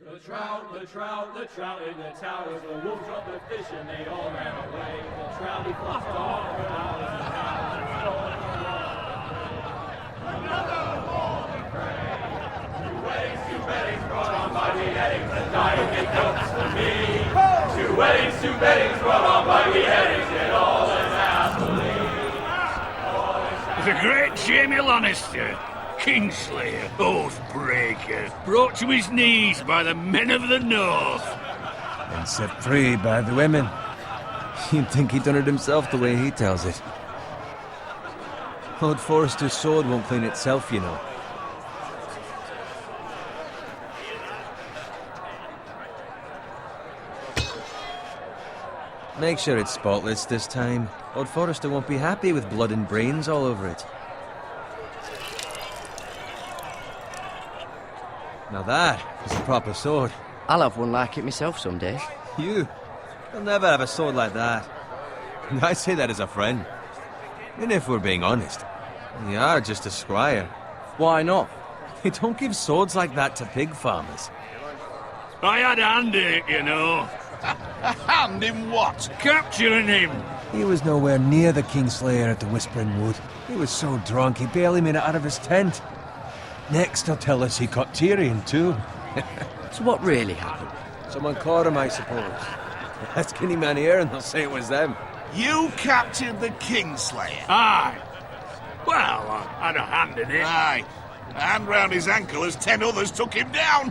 The trout in the towers, the wolves dropped the fish and they all ran away. The trout he flopped off for hours and hours. Another holy prey. Two weddings brought on by beheadings, and dying it comes to me. Two weddings brought on by beheadings, and all is happily. The great Jaime Lannister, Kingslayer, Oathbreaker, brought to his knees by the men of the North. And set free by the women. You'd think he'd done it himself the way he tells it. Lord Forrester's sword won't clean itself, you know. Make sure it's spotless this time. Lord Forrester won't be happy with blood and brains all over it. Now that is a proper sword. I'll have one like it myself someday. You'll never have a sword like that. And I say that as a friend. And if we're being honest, you are just a squire. Why not? You don't give swords like that to pig farmers. I had a hand in it, you know. A hand in what? Capturing him. He was nowhere near the Kingslayer at the Whispering Wood. He was so drunk he barely made it out of his tent. Next he'll tell us he caught Tyrion too. So what really happened? Someone caught him, I suppose. Ask any man here and they'll say it was them. You captured the Kingslayer? Aye. Well, I had a hand in it. Aye. A hand round his ankle as 10 others took him down.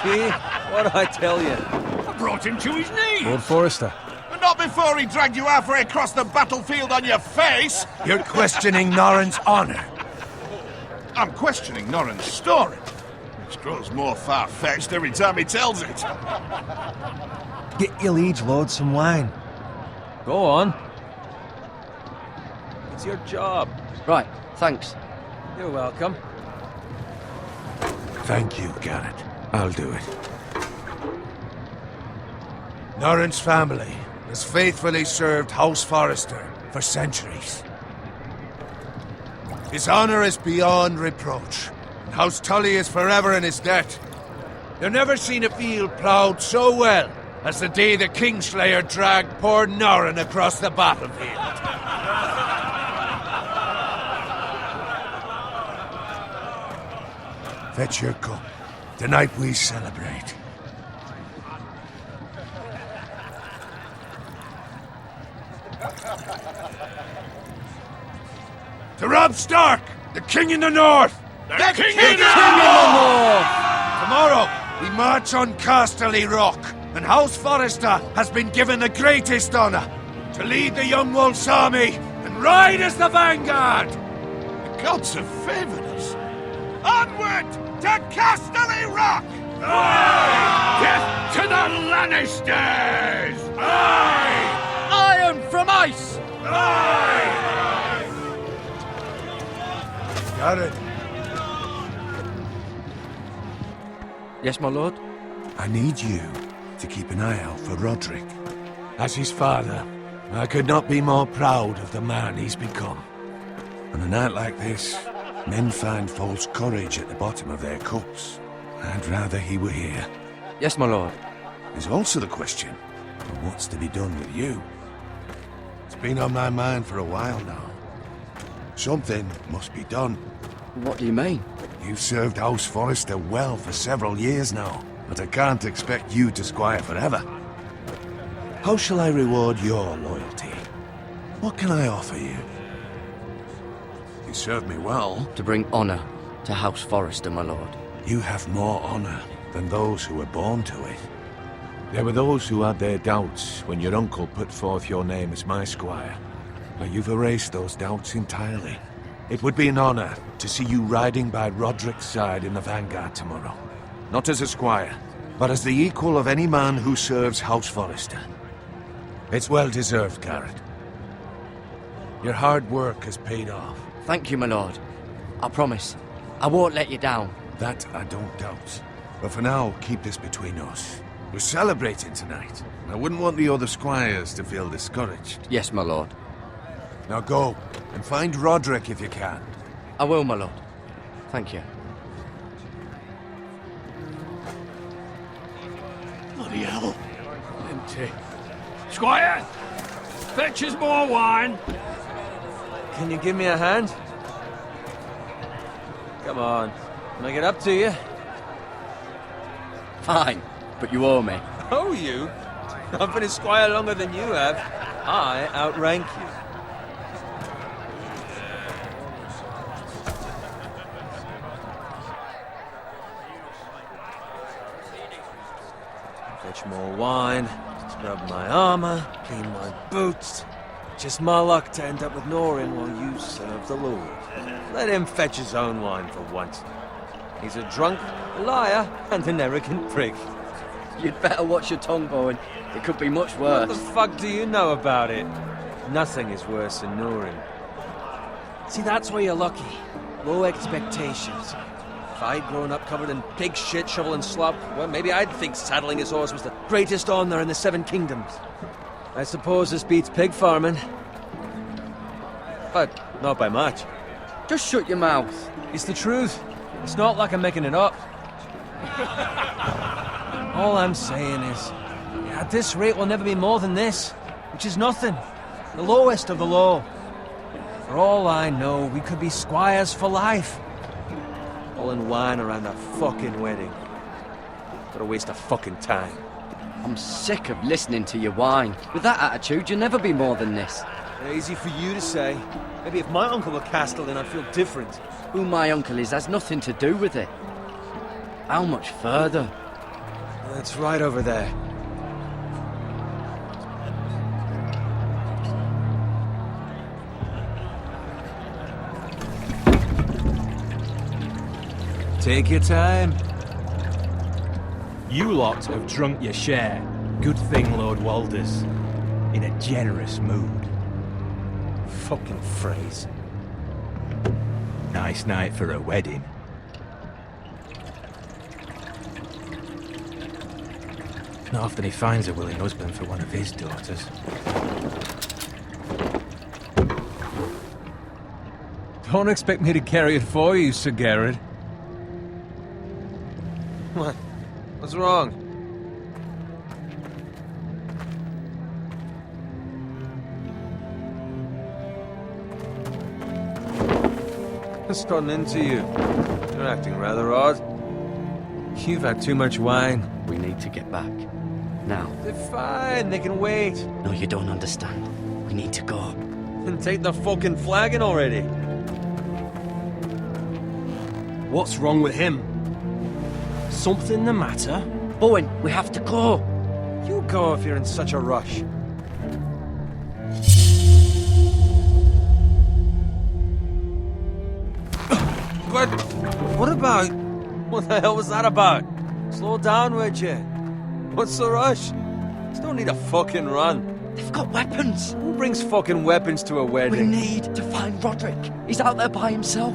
See? What'd I tell you? I brought him to his knees. Lord Forrester. But not before he dragged you halfway across the battlefield on your face. You're questioning Norrin's honor. I'm questioning Norrin's story, which grows more far-fetched every time he tells it. Get your liege lord some wine. Go on. It's your job. Right, thanks. You're welcome. Thank you, Garrett. I'll do it. Norrin's family has faithfully served House Forrester for centuries. His honor is beyond reproach, and House Tully is forever in his debt. You've never seen a field ploughed so well as the day the Kingslayer dragged poor Norrin across the battlefield. Fetch your cup. Tonight we celebrate. To Robb Stark, the King in the North! The King in the North! Tomorrow, we march on Casterly Rock, and House Forrester has been given the greatest honor to lead the Young Wolf's army and ride as the vanguard! The gods have favored us. Onward to Casterly Rock! Aye! Death to the Lannisters! Aye! Iron from ice! Aye! Garrett, Yes, my lord? I need you to keep an eye out for Roderick. As his father, I could not be more proud of the man he's become. On a night like this, men find false courage at the bottom of their cups. I'd rather he were here. Yes, my lord. There's also the question of what's to be done with you. It's been on my mind for a while now. Something must be done. What do you mean? You've served House Forrester well for several years now, but I can't expect you to squire forever. How shall I reward your loyalty? What can I offer you? You served me well. To bring honor to House Forrester, my lord. You have more honor than those who were born to it. There were those who had their doubts when your uncle put forth your name as my squire. But you've erased those doubts entirely. It would be an honor to see you riding by Roderick's side in the vanguard tomorrow. Not as a squire, but as the equal of any man who serves House Forrester. It's well deserved, Garrett. Your hard work has paid off. Thank you, my lord. I promise. I won't let you down. That I don't doubt. But for now, keep this between us. We're celebrating tonight. I wouldn't want the other squires to feel discouraged. Yes, my lord. Now go, and find Roderick if you can. I will, my lord. Thank you. Bloody hell. Empty. Squire! Fetch us more wine! Can you give me a hand? Come on. Can I get up to you? Fine, but you owe me. Oh, you? I've been a squire longer than you have. I outrank you. Fetch more wine, scrub my armor, clean my boots. Just my luck to end up with Norin while you serve the Lord. Let him fetch his own wine for once. He's a drunk, a liar, and an arrogant prick. You'd better watch your tongue, Bowen. It could be much What worse. the fuck do you know about it? Nothing is worse than Norin. See, that's where you're lucky. Low expectations. If I'd grown up covered in pig shit, shovel and slop, well, maybe I'd think saddling his horse was the greatest honor in the Seven Kingdoms. I suppose this beats pig farming. But not by much. Just shut your mouth. It's the truth. It's not like I'm making it up. All I'm saying is, at this rate we'll never be more than this, which is nothing. The lowest of the low. For all I know, we could be squires for life. All in wine around a fucking wedding. Gotta waste a fucking time. I'm sick of listening to your whine. With that attitude, you'll never be more than this. Easy for you to say. Maybe if my uncle were Castellan, I'd feel different. Who my uncle is has nothing to do with it. How much further? That's right over there. Take your time. You lot have drunk your share. Good thing Lord Walder's in a generous mood. Fucking Freys. Nice night for a wedding. Not often he finds a willing husband for one of his daughters. Don't expect me to carry it for you, Sir GARED. What? What's wrong? What's gotten into you? You're acting rather odd. You've had too much wine. We need to get back. Now. They're fine, they can wait. No, you don't understand. We need to go. Then take the fucking flagon already. What's wrong with him? Something the matter? Bowen, we have to go. You go if you're in such a rush. But what about... What the hell was that about? Slow down, would you? What's the rush? Just don't need a fucking run. They've got weapons. Who brings fucking weapons to a We wedding? need to find Roderick. He's out there by himself.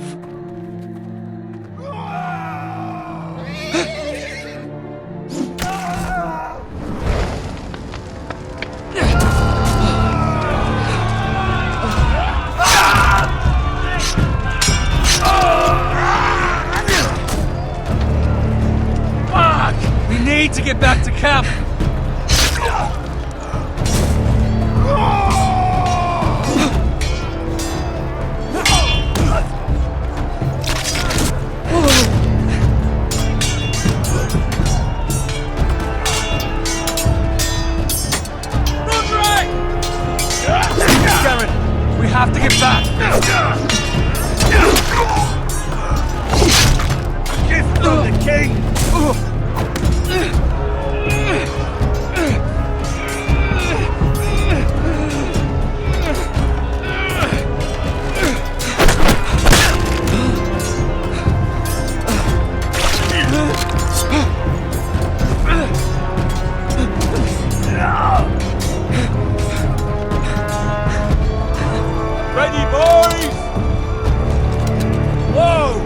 We need to get back to camp. Garen, we have to get back. Give them the king. Ready, boys! Whoa!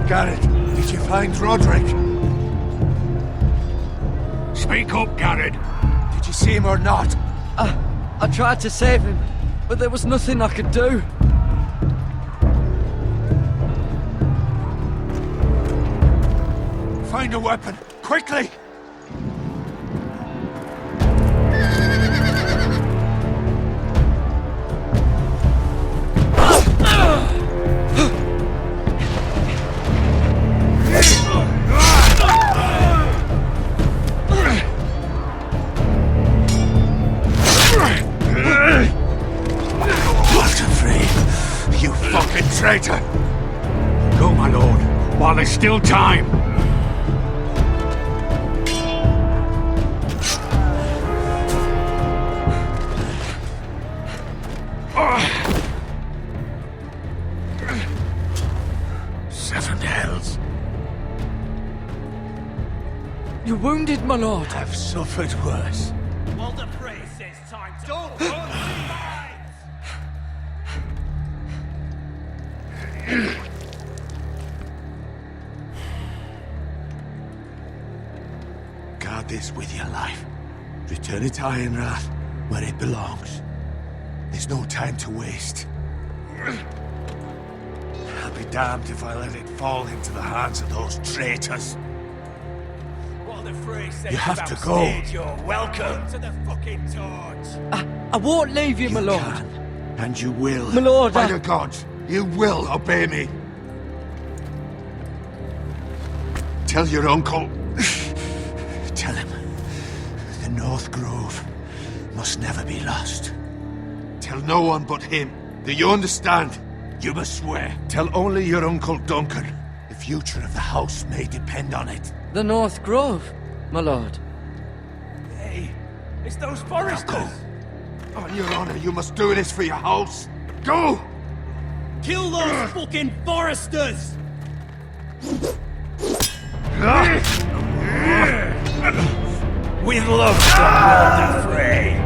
Garrett, did you find Roderick? Speak up, Garrett. Did you see him or not? I tried to save him, but there was nothing I could do. Find a weapon, quickly! You fucking traitor! Go, my lord, while there's still time. Seven hells. You're wounded, my lord. I've suffered worse. Walder Frey says time to... Don't run Guard this with your life. Return it to Ironrath, where it belongs. There's no time to waste. I'll be damned if I let it fall into the hands of those traitors. Walder Frey says You have to go. You're welcome to the fucking torch. I won't leave you, my lord. Can, and you will. My lord, By the gods, you will obey me. Tell your uncle. Tell him. The North Grove must never be lost. Tell no one but him. Do you understand? You must swear. Tell only your Uncle Duncan. The future of the house may depend on it. The North Grove, my lord. Hey, it's those Forresters. Go. On your honor, you must do this for your house. Go! Kill those fucking Forresters! With love from Walder Frey.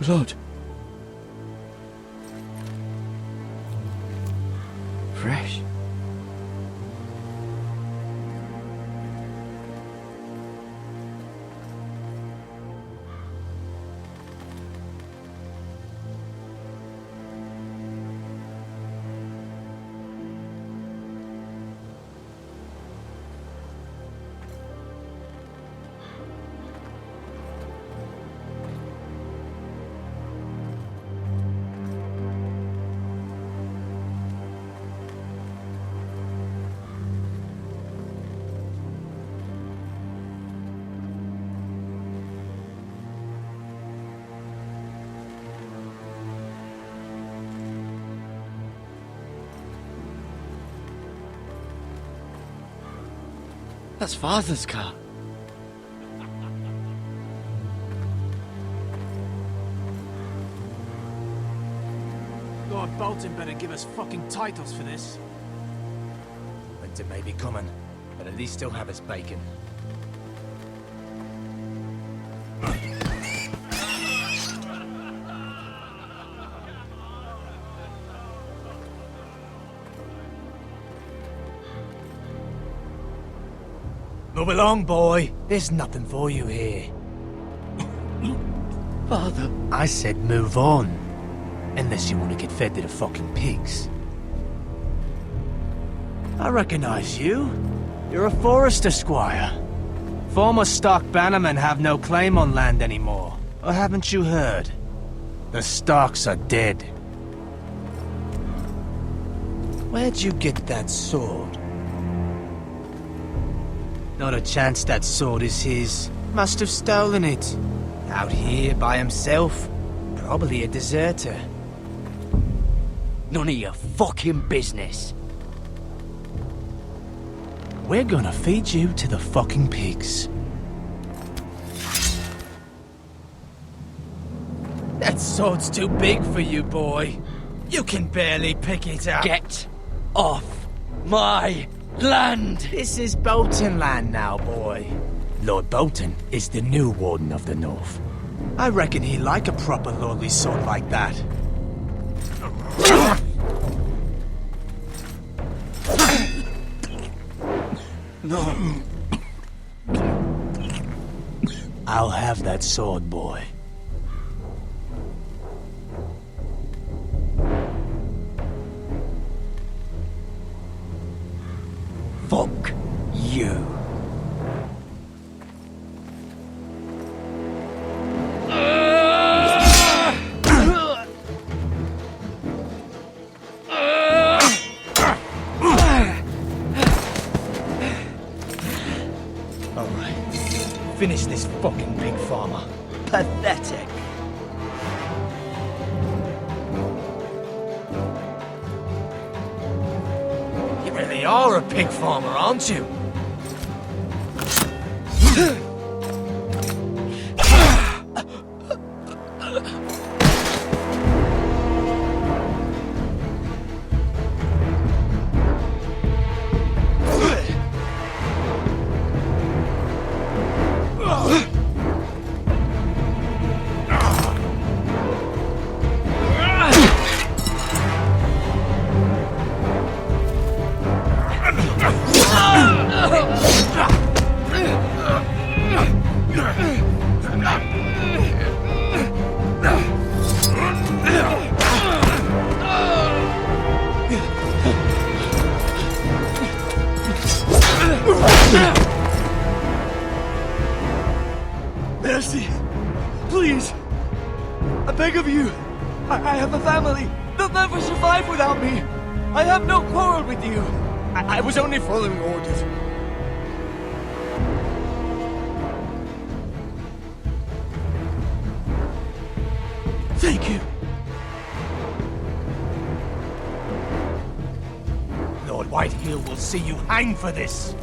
Lord. Fresh. That's Father's car. Lord Bolton better give us fucking titles for this. Winter may be coming, but at least he'll have his bacon. Move along, boy. There's nothing for you here. Father. I said move on. Unless you want to get fed to the fucking pigs. I recognize you. You're a Forrester squire. Former Stark bannermen have no claim on land anymore. Or haven't you heard? The Starks are dead. Where'd you get that sword? Not a chance that sword is his. Must have stolen it. Out here by himself. Probably a deserter. None of your fucking business. We're gonna feed you to the fucking pigs. That sword's too big for you, boy. You can barely pick it up. Get off my land! This is Bolton land now, boy. Lord Bolton is the new Warden of the North. I reckon he'd like a proper lordly sword like that. No. I'll have that sword, boy. Fuck you. Finish this fucking pig farmer. Pathetic. You really are a pig farmer, aren't you? Mercy! Please! I beg of you! I have a family! They'll never survive without me! I have no quarrel with you! I was only following orders. Thank you! Lord Whitehill will see you hang for this.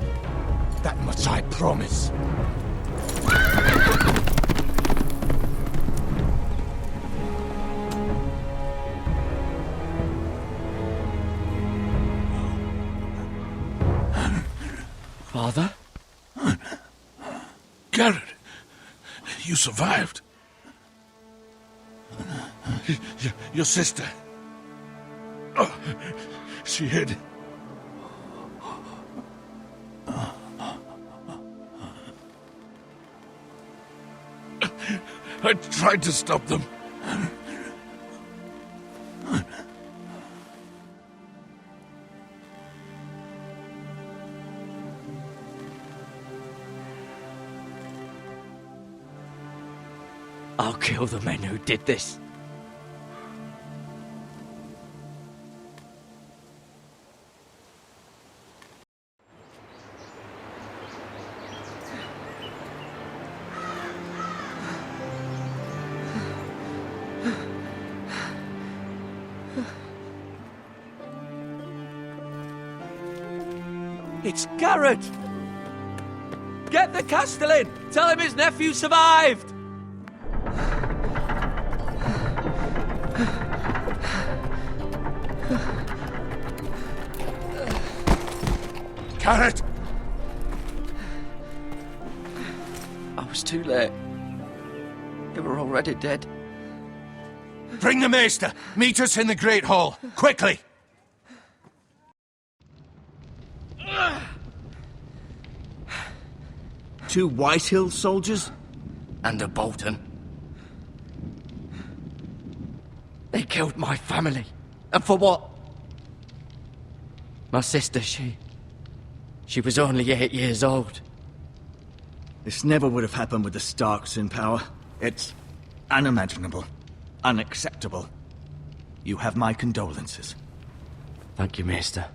That much I promise. Father? Garrett, you survived. Your sister. Oh, she hid. I tried to stop them. I'll kill the men who did this. It's Garrett! Get the Castellan! Tell him his nephew survived! Garrett! I was too late. They were already dead. Bring the maester! Meet us in the Great Hall! Quickly! Two Whitehills soldiers? And a Bolton. They killed my family. And for what? My sister, she was only 8 years old. This never would have happened with the Starks in power. It's unimaginable. Unacceptable. You have my condolences. Thank you, Maester.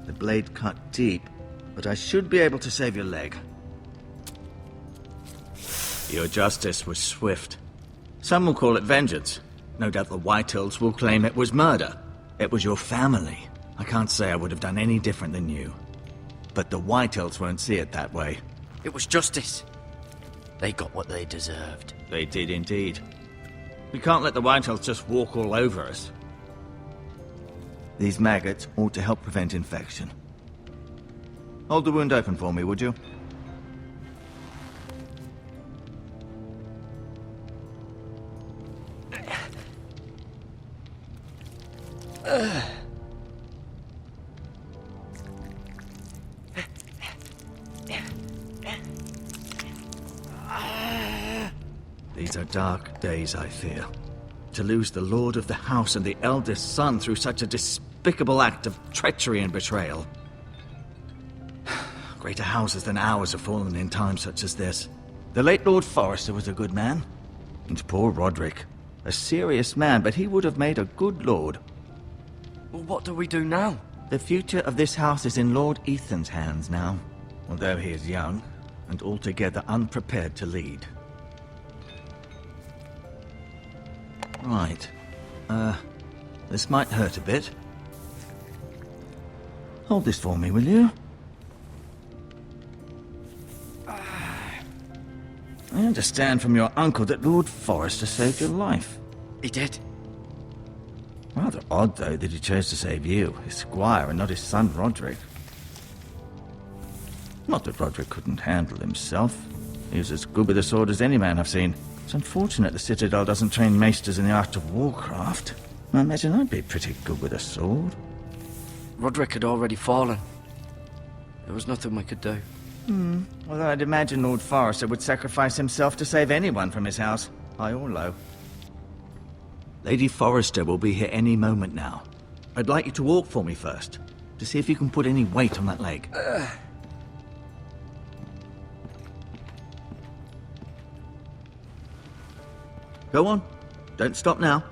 The blade cut deep, but I should be able to save your leg. Your justice was swift. Some will call it vengeance. No doubt the Whitehills will claim it was murder. It was your family. I can't say I would have done any different than you. But the Whitehills won't see it that way. It was justice. They got what they deserved. They did indeed. We can't let the Whitehills just walk all over us. These maggots ought to help prevent infection. Hold the wound open for me, would you? These are dark days, I fear. To lose the lord of the house and the eldest son through such a despicable act of treachery and betrayal. Greater houses than ours have fallen in times such as this. The late Lord Forrester was a good man. And poor Roderick. A serious man, but he would have made a good lord. Well, what do we do now? The future of this house is in Lord Ethan's hands now. Although he is young, and altogether unprepared to lead. Right. This might hurt a bit. Hold this for me, will you? I understand from your uncle that Lord Forrester saved your life. He did. Rather odd, though, that he chose to save you, his squire, and not his son Roderick. Not that Roderick couldn't handle himself. He was as good with a sword as any man I've seen. It's unfortunate the Citadel doesn't train maesters in the art of warcraft. I imagine I'd be pretty good with a sword. Roderick had already fallen. There was nothing we could do. Although I'd imagine Lord Forrester would sacrifice himself to save anyone from his house, high or low. Lady Forrester will be here any moment now. I'd like you to walk for me first, to see if you can put any weight on that leg. Go on. Don't stop now.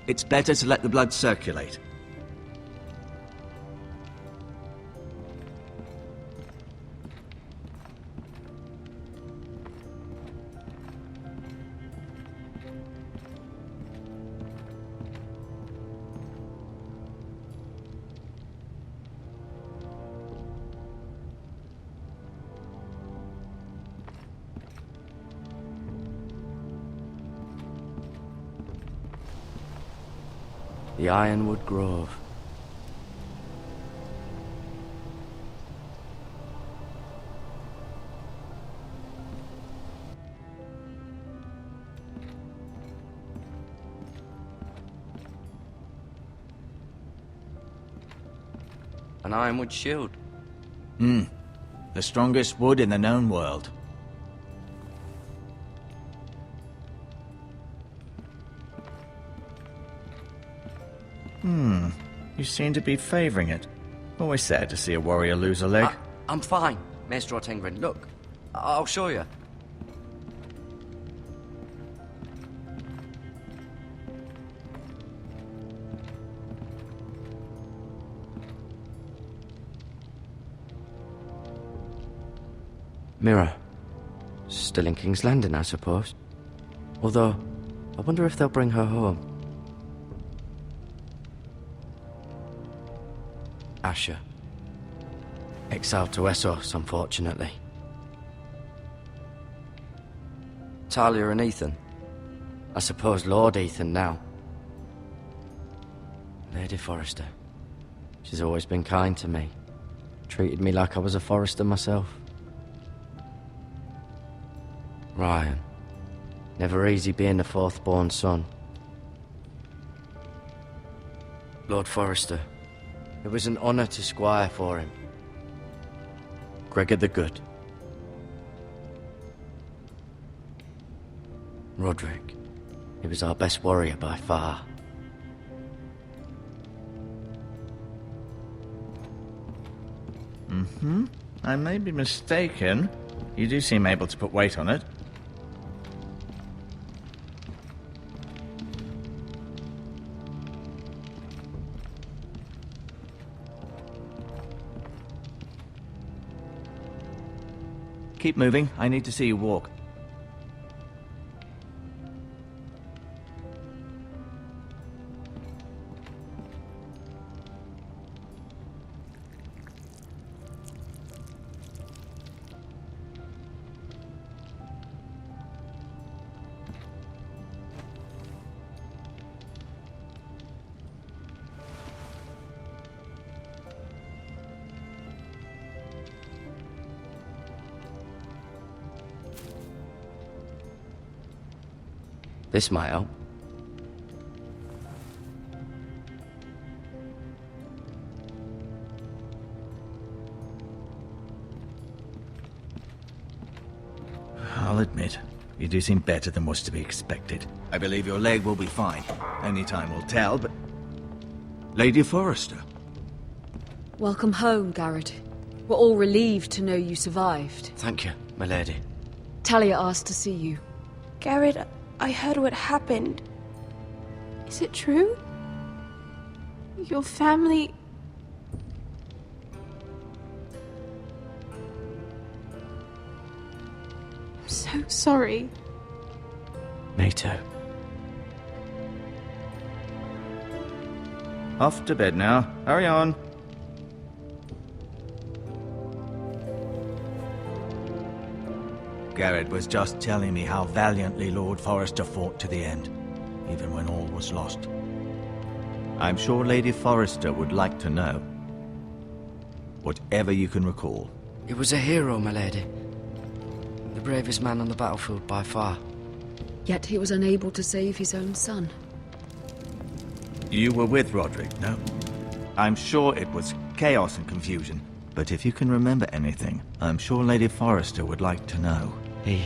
It's better to let the blood circulate. The Ironwood Grove. An ironwood shield. The strongest wood in the known world. You seem to be favoring it. Always sad to see a warrior lose a leg. I'm fine, Maester Ortengrin. Look, I'll show you. MIRA. Still in King's Landing, I suppose. Although, I wonder if they'll bring her home. Asher. Exiled to Westeros, unfortunately. Talia and Ethan. I suppose Lord Ethan now. Lady Forrester. She's always been kind to me. Treated me like I was a Forrester myself. Ryan. Never easy being the fourth-born son. Lord Forrester. It was an honor to squire for him. Gregor the Good. Roderick. He was our best warrior by far. I may be mistaken. You do seem able to put weight on it. Keep moving. I need to see you walk. This might help. I'll admit, you do seem better than was to be expected. I believe your leg will be fine. Only time will tell, but... Lady Forrester. Welcome home, Garrett. We're all relieved to know you survived. Thank you, my lady. Talia asked to see you. Garrett, I heard what happened. Is it true? Your family... I'm so sorry. Me too. Off to bed now. Hurry on. Garrett was just telling me how valiantly Lord Forrester fought to the end, even when all was lost. I'm sure Lady Forrester would like to know. Whatever you can recall. He was a hero, my lady. The bravest man on the battlefield by far. Yet he was unable to save his own son. You were with Roderick, no? I'm sure it was chaos and confusion, but if you can remember anything, I'm sure Lady Forrester would like to know. He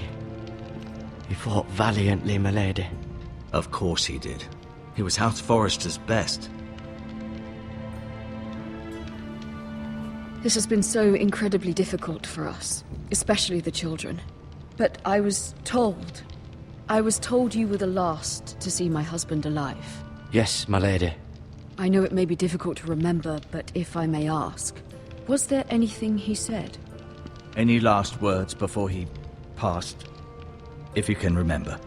fought valiantly, my lady. Of course he did. He was House Forrester's best. This has been so incredibly difficult for us, especially the children. But I was told you were the last to see my husband alive. Yes, my lady. I know it may be difficult to remember, but if I may ask, was there anything he said? Any last words before he passed? If you can remember.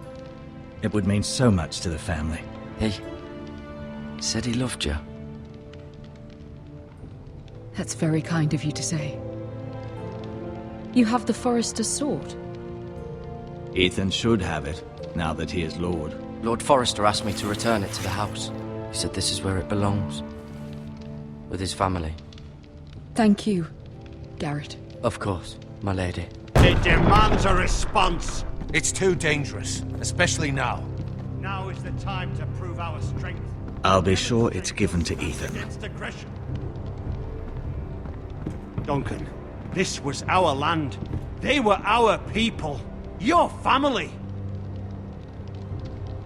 It would mean so much to the family. He said he loved you. That's very kind of you to say. You have the Forrester's sword. Ethan should have it, now that he is Lord. Lord Forrester asked me to return it to the house. He said this is where it belongs. With his family. Thank you, Garrett. Of course, my lady. It demands a response. It's too dangerous, especially now. Now is the time to prove our strength. I'll be sure it's given to Ethan. Against aggression. Duncan, this was our land. They were our people. Your family.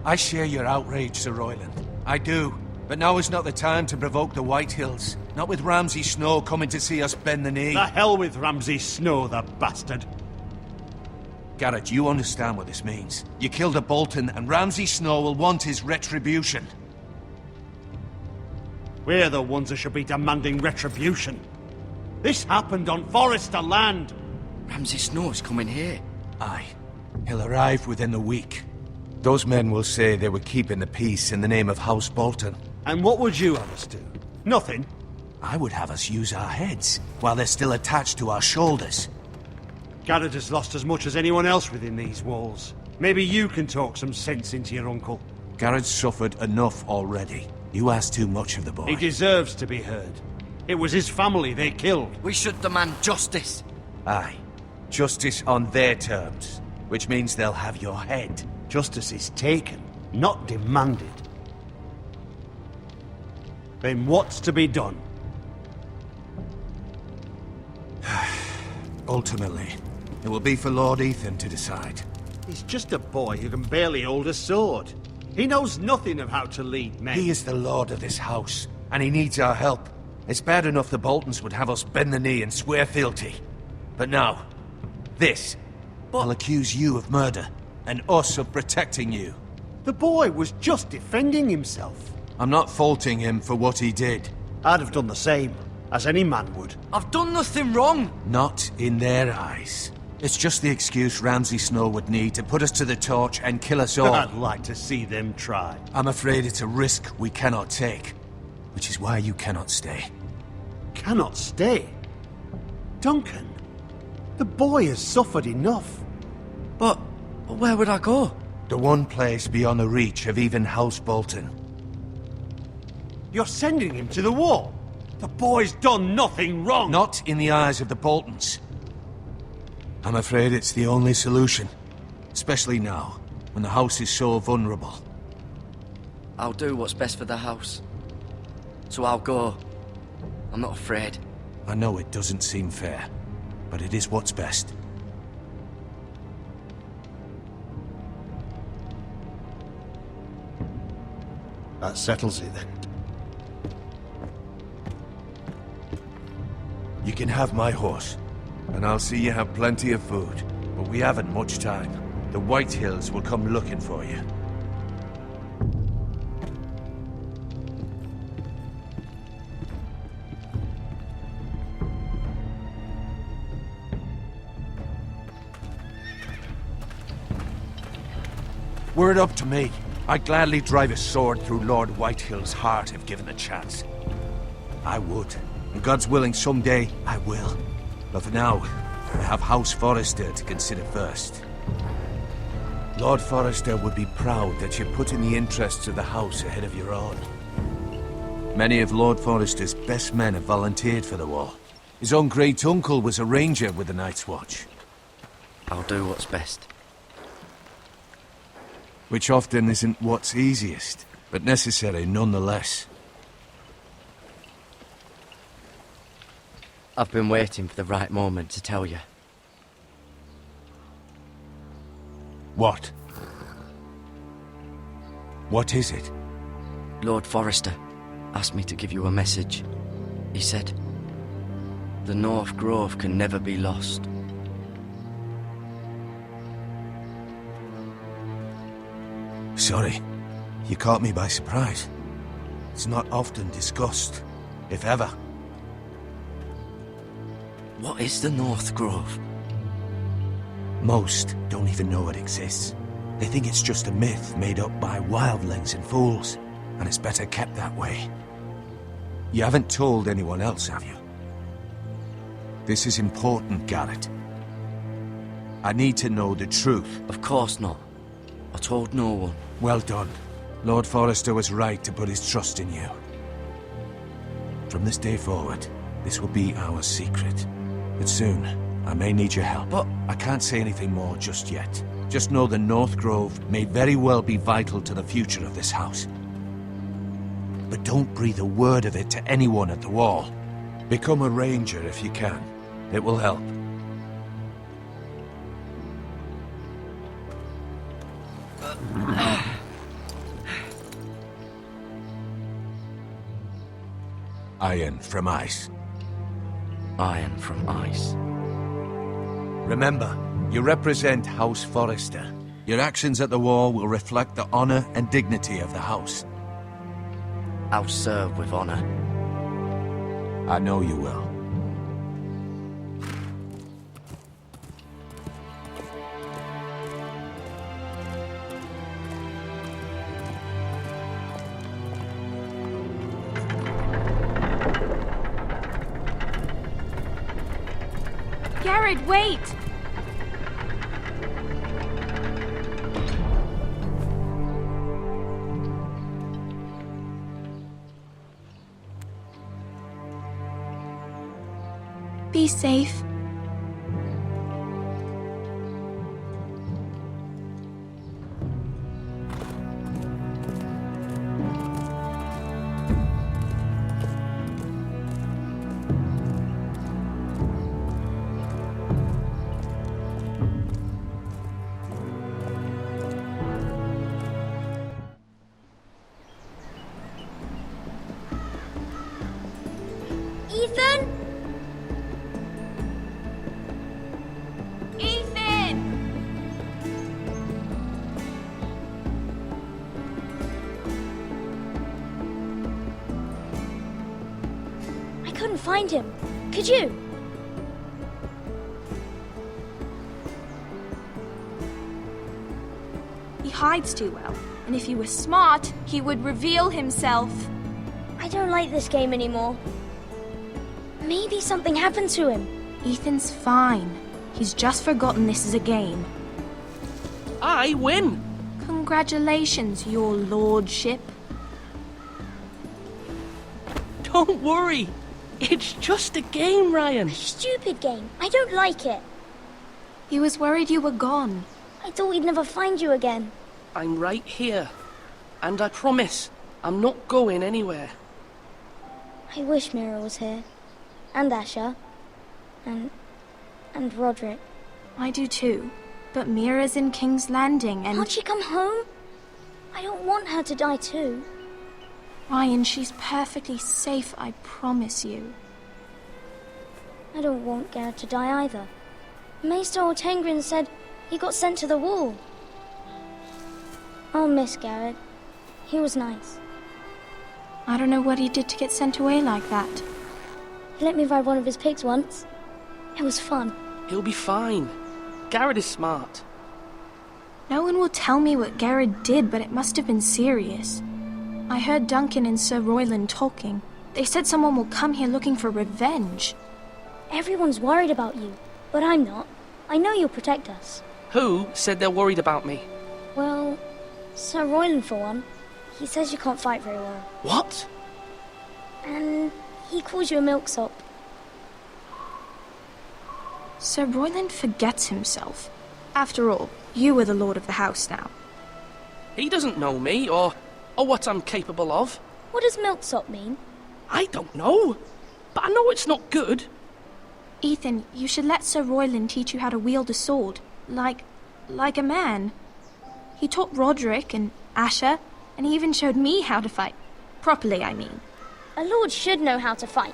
I share your outrage, Sir Royland. I do. But now is not the time to provoke the Whitehills. Not with Ramsay Snow coming to see us bend the knee. The hell with Ramsay Snow, the bastard. Garrett, you understand what this means. You killed a Bolton, and Ramsay Snow will want his retribution. We're the ones who should be demanding retribution. This happened on Forrester land. Ramsay Snow's coming here. Aye. He'll arrive within the week. Those men will say they were keeping the peace in the name of House Bolton. And what would you have us do? Nothing. I would have us use our heads, while they're still attached to our shoulders. GARED has lost as much as anyone else within these walls. Maybe you can talk some sense into your uncle. GARED's suffered enough already. You ask too much of the boy. He deserves to be heard. It was his family they killed. We should demand justice. Aye. Justice on their terms, which means they'll have your head. Justice is taken, not demanded. Then what's to be done? Ultimately, it will be for Lord Ethan to decide. He's just a boy who can barely hold a sword. He knows nothing of how to lead men. He is the lord of this house, and he needs our help. It's bad enough the Boltons would have us bend the knee and swear fealty. But now, this. I'll accuse you of murder, and us of protecting you. The boy was just defending himself. I'm not faulting him for what he did. I'd have done the same, as any man would. I've done nothing wrong. Not in their eyes. It's just the excuse Ramsay Snow would need to put us to the torch and kill us all. I'd like to see them try. I'm afraid it's a risk we cannot take, which is why you cannot stay. Cannot stay? Duncan, the boy has suffered enough. But where would I go? The one place beyond the reach of even House Bolton. You're sending him to the wall? The boy's done nothing wrong! Not in the eyes of the Boltons. I'm afraid it's the only solution. Especially now, when the house is so vulnerable. I'll do what's best for the house. So I'll go. I'm not afraid. I know it doesn't seem fair, but it is what's best. That settles it then. You can have my horse, and I'll see you have plenty of food. But we haven't much time. The Whitehills will come looking for you. Were it up to me, I'd gladly drive a sword through Lord Whitehill's heart if given the chance. I would. And God's willing, someday I will. But for now, I have House Forrester to consider first. Lord Forrester would be proud that you put in the interests of the house ahead of your own. Many of Lord Forrester's best men have volunteered for the war. His own great-uncle was a ranger with the Night's Watch. I'll do what's best. Which often isn't what's easiest, but necessary nonetheless. I've been waiting for the right moment to tell you. What? What is it? Lord Forrester asked me to give you a message. He said, the North Grove can never be lost. Sorry, you caught me by surprise. It's not often discussed, if ever. What is the North Grove? Most don't even know it exists. They think it's just a myth made up by wildlings and fools, and it's better kept that way. You haven't told anyone else, have you? This is important, GARED. I need to know the truth. Of course not. I told no one. Well done. Lord Forrester was right to put his trust in you. From this day forward, this will be our secret. But soon, I may need your help. But I can't say anything more just yet. Just know the North Grove may very well be vital to the future of this house. But don't breathe a word of it to anyone at the wall. Become a ranger if you can. It will help. Iron from ice. Iron from ice. Remember, you represent House Forrester. Your actions at the war will reflect the honor and dignity of the house. I'll serve with honor. I know you will. Garrett, wait! Be safe. Ethan? I couldn't find him. Could you? He hides too well, and if he was smart, he would reveal himself. I don't like this game anymore. Maybe something happened to him. Ethan's fine. He's just forgotten this is a game. I win! Congratulations, your lordship. Don't worry. It's just a game, Ryan. Stupid game. I don't like it. He was worried you were gone. I thought we'd never find you again. I'm right here. And I promise, I'm not going anywhere. I wish MIRA was here. And Asher. And Roderick. I do too. But MIRA's in King's Landing and... Can't she come home? I don't want her to die too. Ryan, she's perfectly safe, I promise you. I don't want Garrett to die either. Maester Ortengrin said he got sent to the wall. I'll miss Garrett. He was nice. I don't know what he did to get sent away like that. He let me ride one of his pigs once. It was fun. He'll be fine. Garrett is smart. No one will tell me what Garrett did, but it must have been serious. I heard Duncan and Sir Royland talking. They said someone will come here looking for revenge. Everyone's worried about you, but I'm not. I know you'll protect us. Who said they're worried about me? Well, Sir Royland for one. He says you can't fight very well. What? And he calls you a milksop. Sir Royland forgets himself. After all, you are the lord of the house now. He doesn't know me, or what I'm capable of. What does milksop mean? I don't know, but I know it's not good. Ethan, you should let Sir Royland teach you how to wield a sword, like a man. He taught Roderick and Asher, and he even showed me how to fight. Properly, I mean. A lord should know how to fight.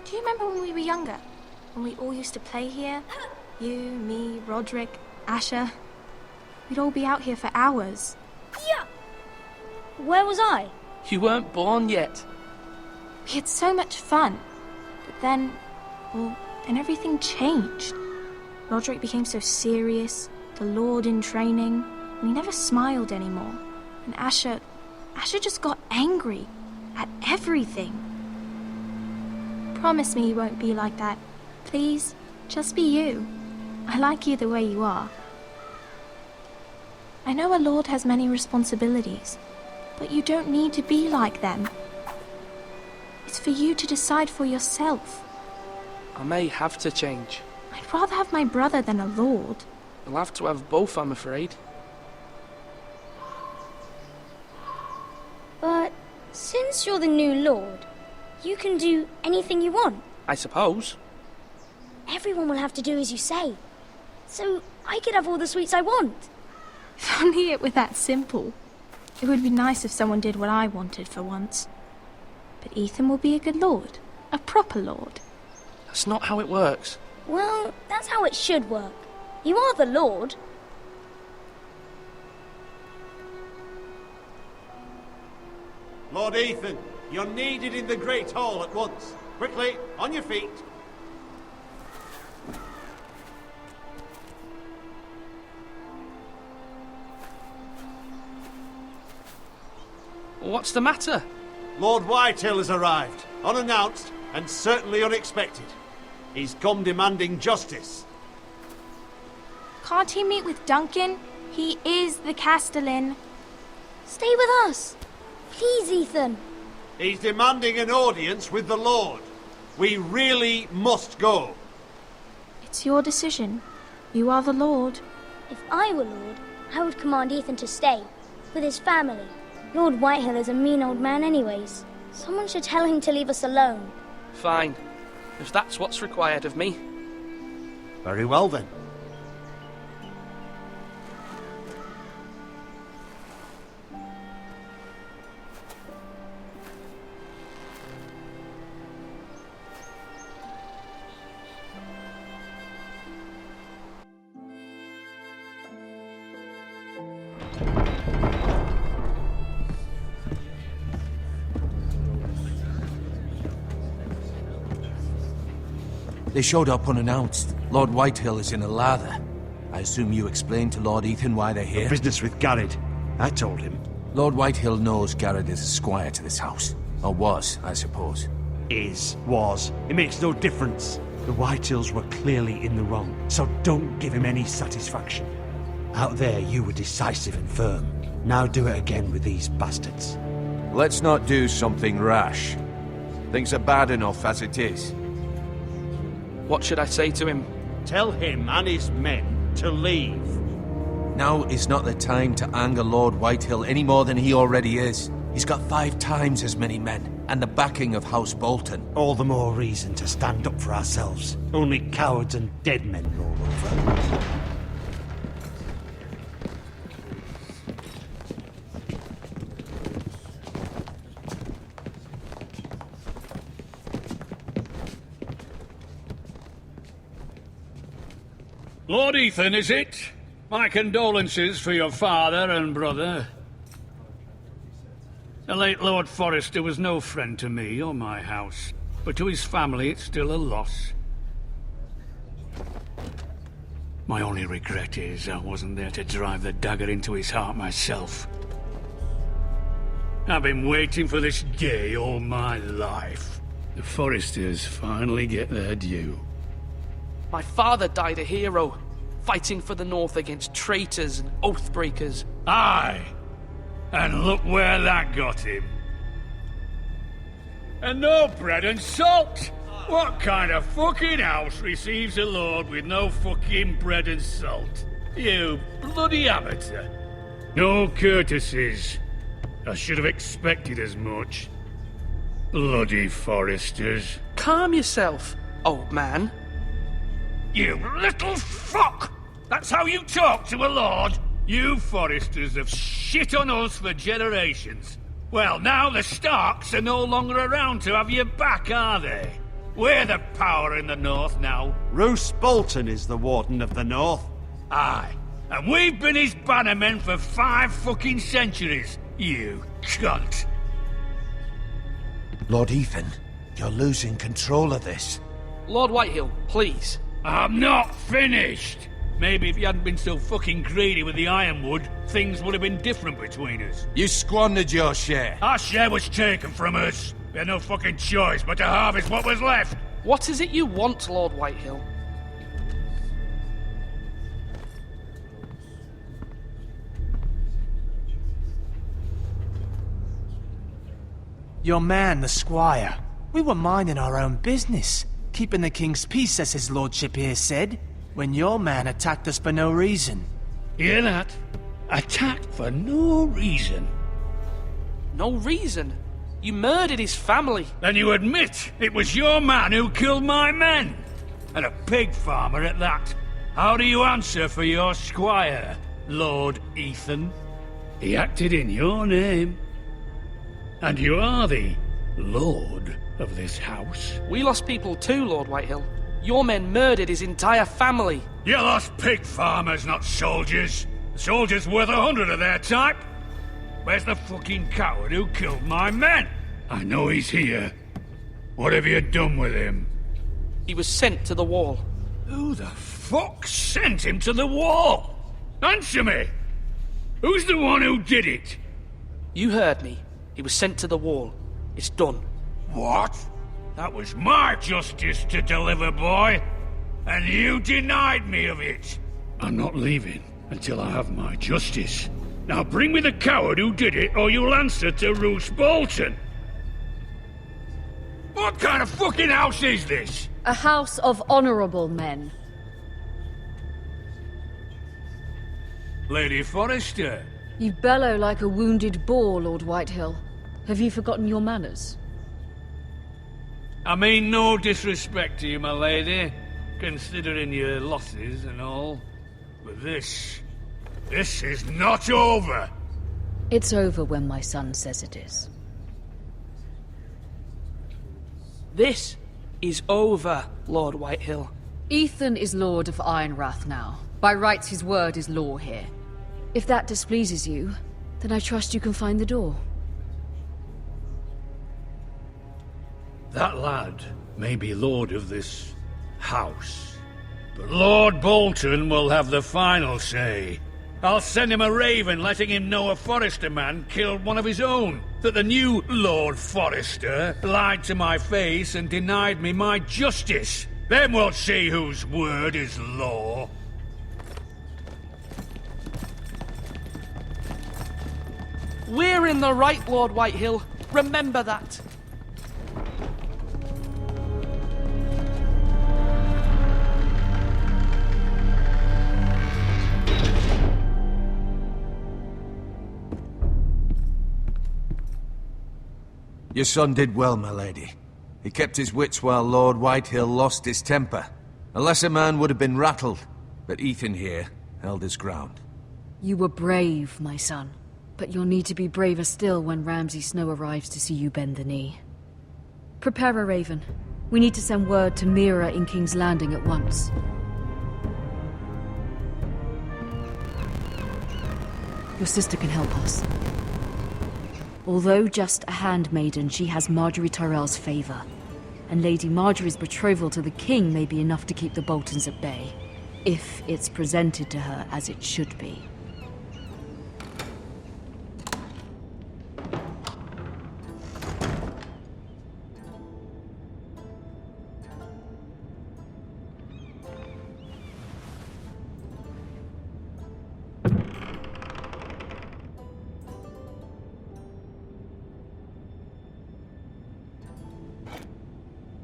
Do you remember when we were younger? When we all used to play here? You, me, Roderick, Asher. We'd all be out here for hours. Yeah. Where was I? You weren't born yet. We had so much fun. But then, well, then everything changed. Roderick became so serious, the Lord in training, and he never smiled anymore. And Asher just got angry at everything. Promise me you won't be like that. Please, just be you. I like you the way you are. I know a lord has many responsibilities, but you don't need to be like them. It's for you to decide for yourself. I may have to change. I'd rather have my brother than a lord. You'll have to have both, I'm afraid. But since you're the new lord, you can do anything you want. I suppose. Everyone will have to do as you say. So I could have all the sweets I want. If only it were that simple. It would be nice if someone did what I wanted for once. But Ethan will be a good lord. A proper lord. That's not how it works. Well, that's how it should work. You are the lord. Lord Ethan, you're needed in the Great Hall at once. Quickly, on your feet. What's the matter? Lord Whitehill has arrived, unannounced and certainly unexpected. He's come demanding justice. Can't he meet with Duncan? He is the Castellan. Stay with us. Please, Ethan. He's demanding an audience with the Lord. We really must go. It's your decision. You are the Lord. If I were Lord, I would command Ethan to stay, with his family. Lord Whitehill is a mean old man anyways. Someone should tell him to leave us alone. Fine. If that's what's required of me. Very well then. They showed up unannounced. Lord Whitehill is in a lather. I assume you explained to Lord Ethan why they're here? Business with GARED. I told him. Lord Whitehill knows GARED is a squire to this house. Or was, I suppose. Was. It makes no difference. The Whitehills were clearly in the wrong, so don't give him any satisfaction. Out there, you were decisive and firm. Now do it again with these bastards. Let's not do something rash. Things are bad enough as it is. What should I say to him? Tell him and his men to leave. Now is not the time to anger Lord Whitehill any more than he already is. He's got 5 times as many men, and the backing of House Bolton. All the more reason to stand up for ourselves. Only cowards and dead men roll over. Lord Ethan, is it? My condolences for your father and brother. The late Lord Forrester was no friend to me or my house, but to his family it's still a loss. My only regret is I wasn't there to drive the dagger into his heart myself. I've been waiting for this day all my life. The Forresters finally get their due. My father died a hero, fighting for the North against traitors and oathbreakers. Aye, and look where that got him. And no bread and salt! What kind of fucking house receives a lord with no fucking bread and salt? You bloody amateur. No courtesies. I should have expected as much. Bloody Forresters. Calm yourself, old man. You little fuck! That's how you talk to a lord? You Forresters have shit on us for generations. Well, now the Starks are no longer around to have your back, are they? We're the power in the North now. Roose Bolton is the Warden of the North. Aye, and we've been his bannermen for 5 fucking centuries, you cunt. Lord Ethan, you're losing control of this. Lord Whitehill, please. I'm not finished! Maybe if you hadn't been so fucking greedy with the ironwood, things would have been different between us. You squandered your share. Our share was taken from us. We had no fucking choice but to harvest what was left. What is it you want, Lord Whitehill? Your man, the squire. We were minding our own business, keeping the king's peace, as his lordship here said, when your man attacked us for no reason. Hear that? Attacked for no reason. No reason? You murdered his family. Then you admit it was your man who killed my men. And a pig farmer at that. How do you answer for your squire, Lord Ethan? He acted in your name. And you are the lord of this house. We lost people too, Lord Whitehill. Your men murdered his entire family. You lost pig farmers, not soldiers. The soldiers worth 100 of their type. Where's the fucking coward who killed my men? I know he's here. What have you done with him? He was sent to the wall. Who the fuck sent him to the wall? Answer me! Who's the one who did it? You heard me. He was sent to the wall. It's done. What? That was my justice to deliver, boy. And you denied me of it. I'm not leaving until I have my justice. Now bring me the coward who did it, or you'll answer to Roose Bolton. What kind of fucking house is this? A house of honorable men. Lady Forrester. You bellow like a wounded boar, Lord Whitehill. Have you forgotten your manners? I mean no disrespect to you, my lady, considering your losses and all. But this is not over. It's over when my son says it is. This is over, Lord Whitehill. Ethan is Lord of Ironrath now. By rights, his word is law here. If that displeases you, then I trust you can find the door. That lad may be lord of this house, but Lord Bolton will have the final say. I'll send him a raven letting him know a Forrester man killed one of his own. That the new Lord Forrester lied to my face and denied me my justice. Then we'll see whose word is law. We're in the right, Lord Whitehill. Remember that. Your son did well, my lady. He kept his wits while Lord Whitehill lost his temper. A lesser man would have been rattled, but Ethan here held his ground. You were brave, my son. But you'll need to be braver still when Ramsay Snow arrives to see you bend the knee. Prepare a raven. We need to send word to MIRA in King's Landing at once. Your sister can help us. Although just a handmaiden, she has Marjorie Tyrell's favor. And Lady Marjorie's betrothal to the king may be enough to keep the Boltons at bay. If it's presented to her as it should be.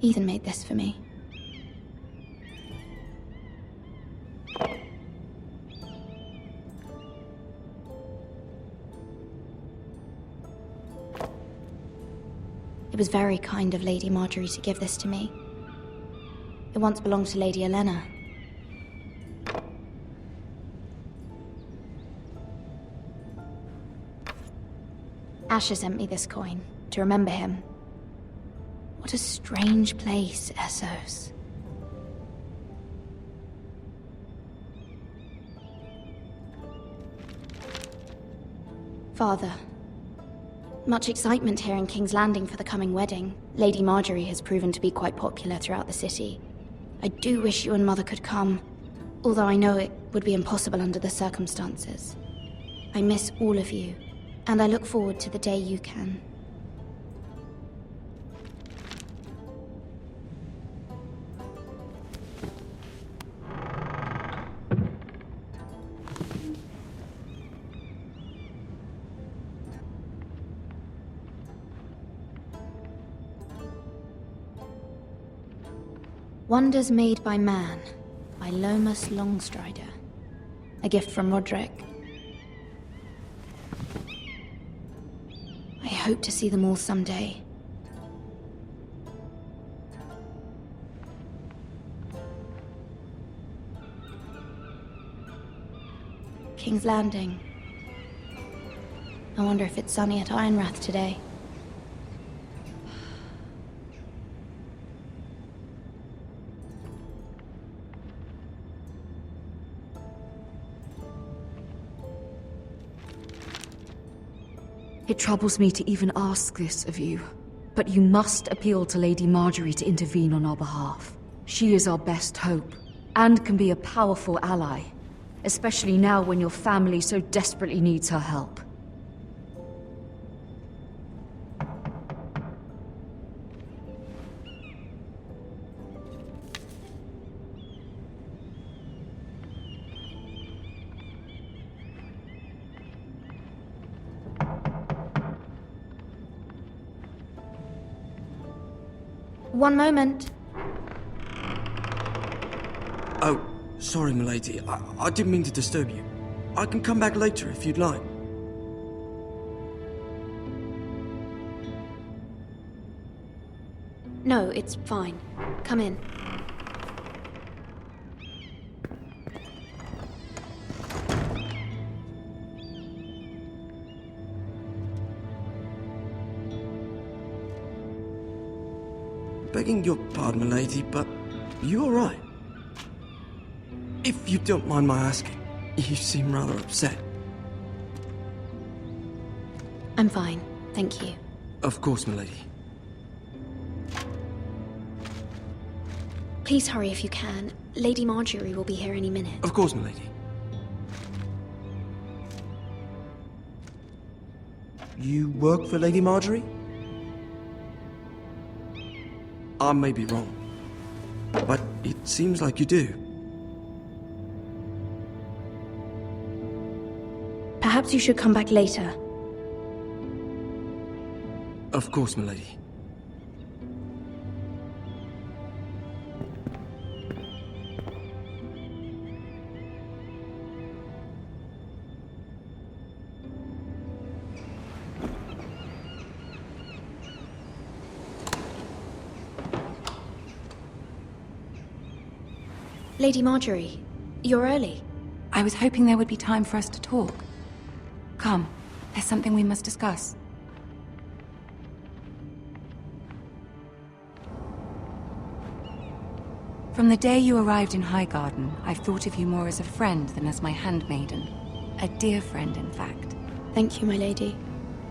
Ethan made this for me. It was very kind of Lady Marjorie to give this to me. It once belonged to Lady Olenna. Asher sent me this coin to remember him. What a strange place, Essos. Father, much excitement here in King's Landing for the coming wedding. Lady Marjorie has proven to be quite popular throughout the city. I do wish you and Mother could come, although I know it would be impossible under the circumstances. I miss all of you, and I look forward to the day you can. Wonders Made by Man, by Lomas Longstrider. A gift from Roderick. I hope to see them all someday. King's Landing. I wonder if it's sunny at Ironrath today. It troubles me to even ask this of you, but you must appeal to Lady Marjorie to intervene on our behalf. She is our best hope, and can be a powerful ally, especially now when your family so desperately needs her help. One moment. Oh, sorry, milady. I didn't mean to disturb you. I can come back later if you'd like. No, it's fine. Come in. Begging your pardon, milady, but you all right? If you don't mind my asking, you seem rather upset. I'm fine, thank you. Of course, milady. Please hurry if you can. Lady Marjorie will be here any minute. Of course, milady. You work for Lady Marjorie? I may be wrong, but it seems like you do. Perhaps you should come back later. Of course, milady. Lady Marjorie, you're early. I was hoping there would be time for us to talk. Come, there's something we must discuss. From the day you arrived in Highgarden, I've thought of you more as a friend than as my handmaiden. A dear friend, in fact. Thank you, my lady.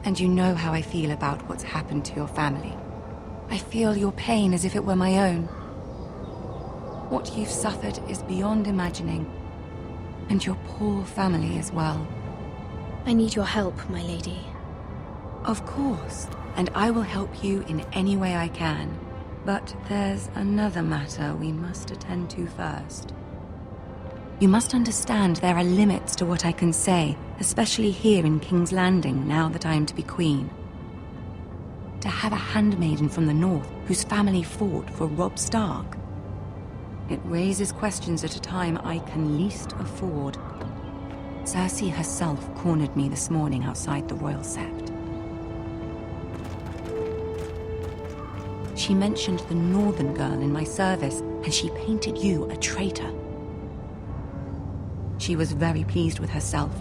And you know how I feel about what's happened to your family. I feel your pain as if it were my own. What you've suffered is beyond imagining. And your poor family as well. I need your help, my lady. Of course, and I will help you in any way I can. But there's another matter we must attend to first. You must understand there are limits to what I can say, especially here in King's Landing, now that I am to be queen. To have a handmaiden from the north whose family fought for Robb Stark. It raises questions at a time I can least afford. Cersei herself cornered me this morning outside the Royal Sept. She mentioned the northern girl in my service, and she painted you a traitor. She was very pleased with herself.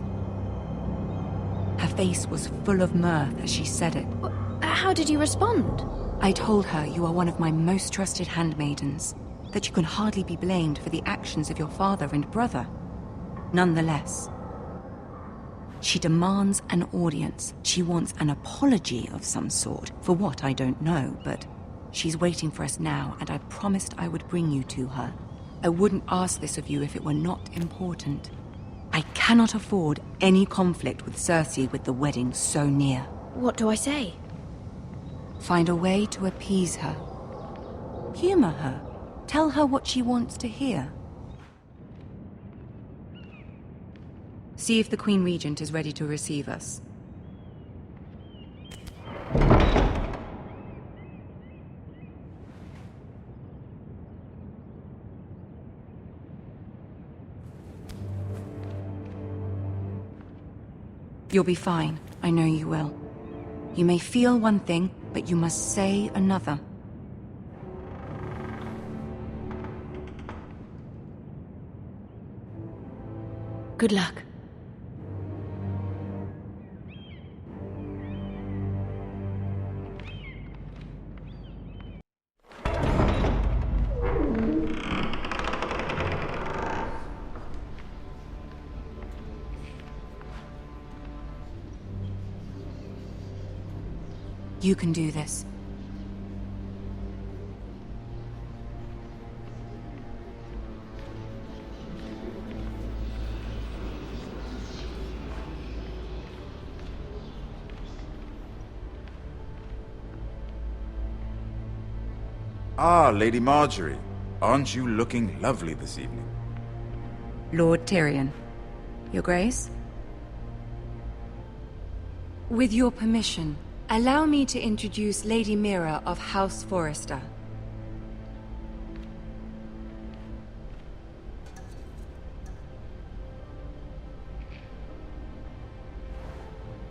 Her face was full of mirth as she said it. How did you respond? I told her you are one of my most trusted handmaidens, that you can hardly be blamed for the actions of your father and brother. Nonetheless, she demands an audience. She wants an apology of some sort, for what I don't know, but she's waiting for us now, and I promised I would bring you to her. I wouldn't ask this of you if it were not important. I cannot afford any conflict with Cersei with the wedding so near. What do I say? Find a way to appease her. Humor her. Tell her what she wants to hear. See if the Queen Regent is ready to receive us. You'll be fine. I know you will. You may feel one thing, but you must say another. Good luck. You can do this. Ah, Lady Marjorie. Aren't you looking lovely this evening? Lord Tyrion. Your Grace? With your permission, allow me to introduce Lady MIRA of House Forrester.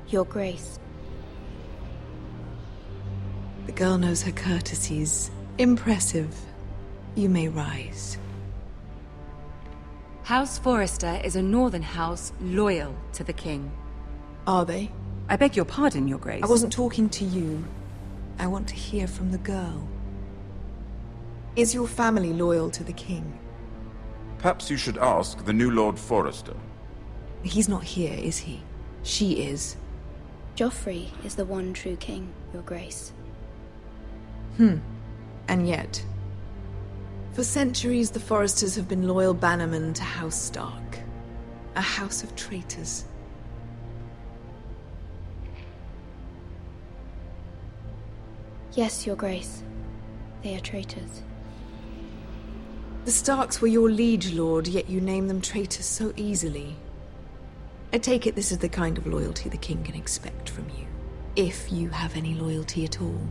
Your Grace. The girl knows her courtesies. Impressive. You may rise. House Forrester is a northern house loyal to the king. Are they? I beg your pardon, Your Grace. I wasn't talking to you. I want to hear from the girl. Is your family loyal to the king? Perhaps you should ask the new Lord Forrester. He's not here, is he? She is. Joffrey is the one true king, Your Grace. And yet... For centuries, the Forresters have been loyal bannermen to House Stark. A house of traitors. Yes, Your Grace. They are traitors. The Starks were your liege lord, yet you name them traitors so easily. I take it this is the kind of loyalty the king can expect from you. If you have any loyalty at all.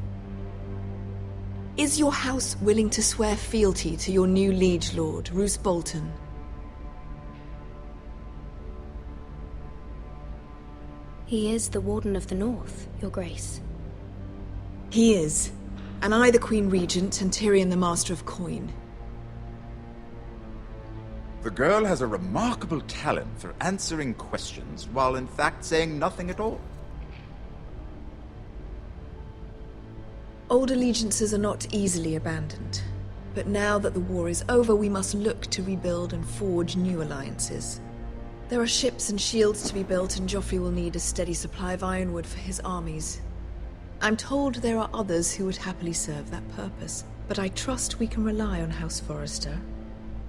Is your house willing to swear fealty to your new liege lord, Roose Bolton? He is the Warden of the North, Your Grace. He is. And I the Queen Regent, and Tyrion the Master of Coin. The girl has a remarkable talent for answering questions while in fact saying nothing at all. Old allegiances are not easily abandoned. But now that the war is over, we must look to rebuild and forge new alliances. There are ships and shields to be built, and Joffrey will need a steady supply of ironwood for his armies. I'm told there are others who would happily serve that purpose, but I trust we can rely on House Forrester.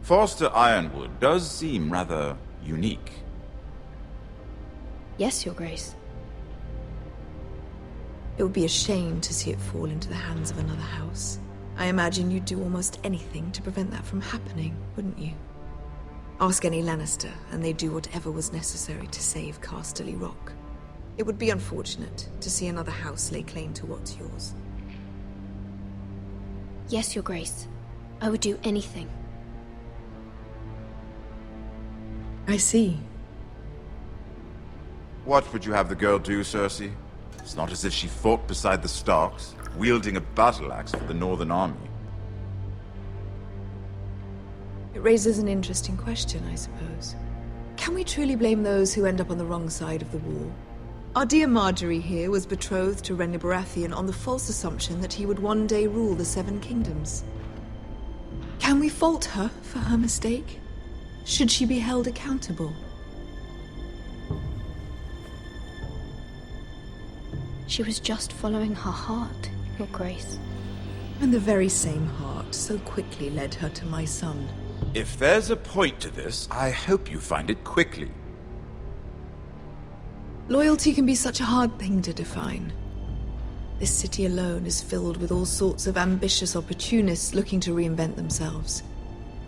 Forster Ironwood does seem rather unique. Yes, Your Grace. It would be a shame to see it fall into the hands of another house. I imagine you'd do almost anything to prevent that from happening, wouldn't you? Ask any Lannister, and they'd do whatever was necessary to save Casterly Rock. It would be unfortunate to see another house lay claim to what's yours. Yes, Your Grace. I would do anything. I see. What would you have the girl do, Cersei? It's not as if she fought beside the Starks, wielding a battle axe for the Northern Army. It raises an interesting question, I suppose. Can we truly blame those who end up on the wrong side of the war? Our dear Marjorie here was betrothed to Renly Baratheon on the false assumption that he would one day rule the Seven Kingdoms. Can we fault her for her mistake? Should she be held accountable? She was just following her heart, Your Grace. And the very same heart so quickly led her to my son. If there's a point to this, I hope you find it quickly. Loyalty can be such a hard thing to define. This city alone is filled with all sorts of ambitious opportunists looking to reinvent themselves,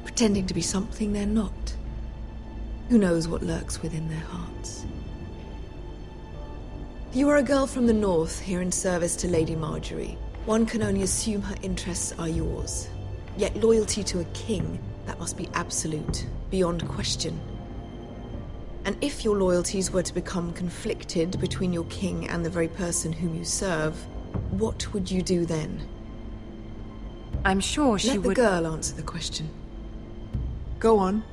pretending to be something they're not. Who knows what lurks within their hearts? You are a girl from the north, here in service to Lady Marjorie. One can only assume her interests are yours. Yet loyalty to a king, that must be absolute, beyond question. And if your loyalties were to become conflicted between your king and the very person whom you serve, what would you do then? I'm sure she would... Let the girl answer the question. Go on.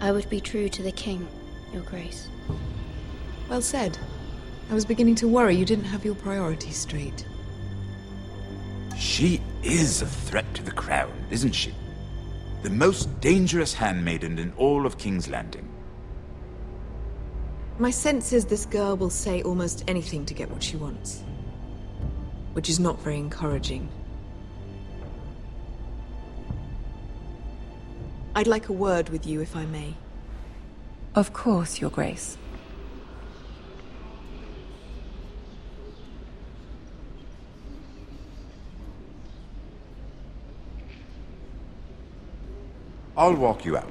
I would be true to the king, Your Grace. Well said. I was beginning to worry you didn't have your priorities straight. She is a threat to the crown, isn't she? The most dangerous handmaiden in all of King's Landing. My sense is this girl will say almost anything to get what she wants. Which is not very encouraging. I'd like a word with you, if I may. Of course, Your Grace. I'll walk you out.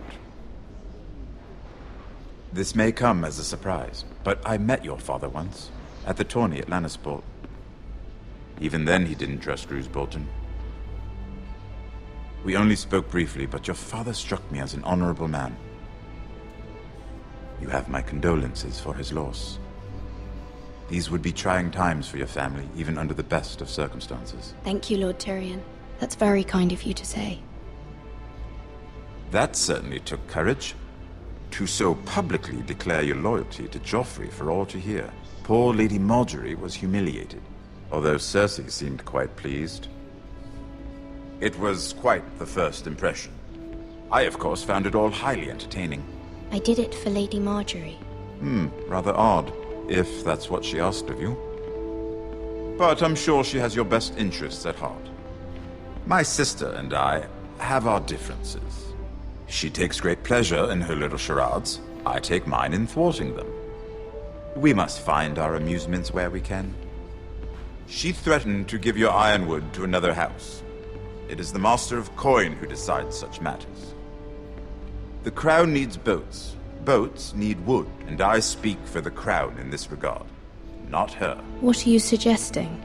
This may come as a surprise, but I met your father once, at the tourney at Lannisport. Even then he didn't trust Roose Bolton. We only spoke briefly, but your father struck me as an honorable man. You have my condolences for his loss. These would be trying times for your family, even under the best of circumstances. Thank you, Lord Tyrion. That's very kind of you to say. That certainly took courage. To so publicly declare your loyalty to Joffrey for all to hear. Poor Lady Margaery was humiliated, although Cersei seemed quite pleased. It was quite the first impression. I, of course, found it all highly entertaining. I did it for Lady Margaery. Rather odd, if that's what she asked of you. But I'm sure she has your best interests at heart. My sister and I have our differences. She takes great pleasure in her little charades. I take mine in thwarting them. We must find our amusements where we can. She threatened to give your ironwood to another house. It is the Master of Coin who decides such matters. The Crown needs boats. Boats need wood, and I speak for the Crown in this regard, not her. What are you suggesting?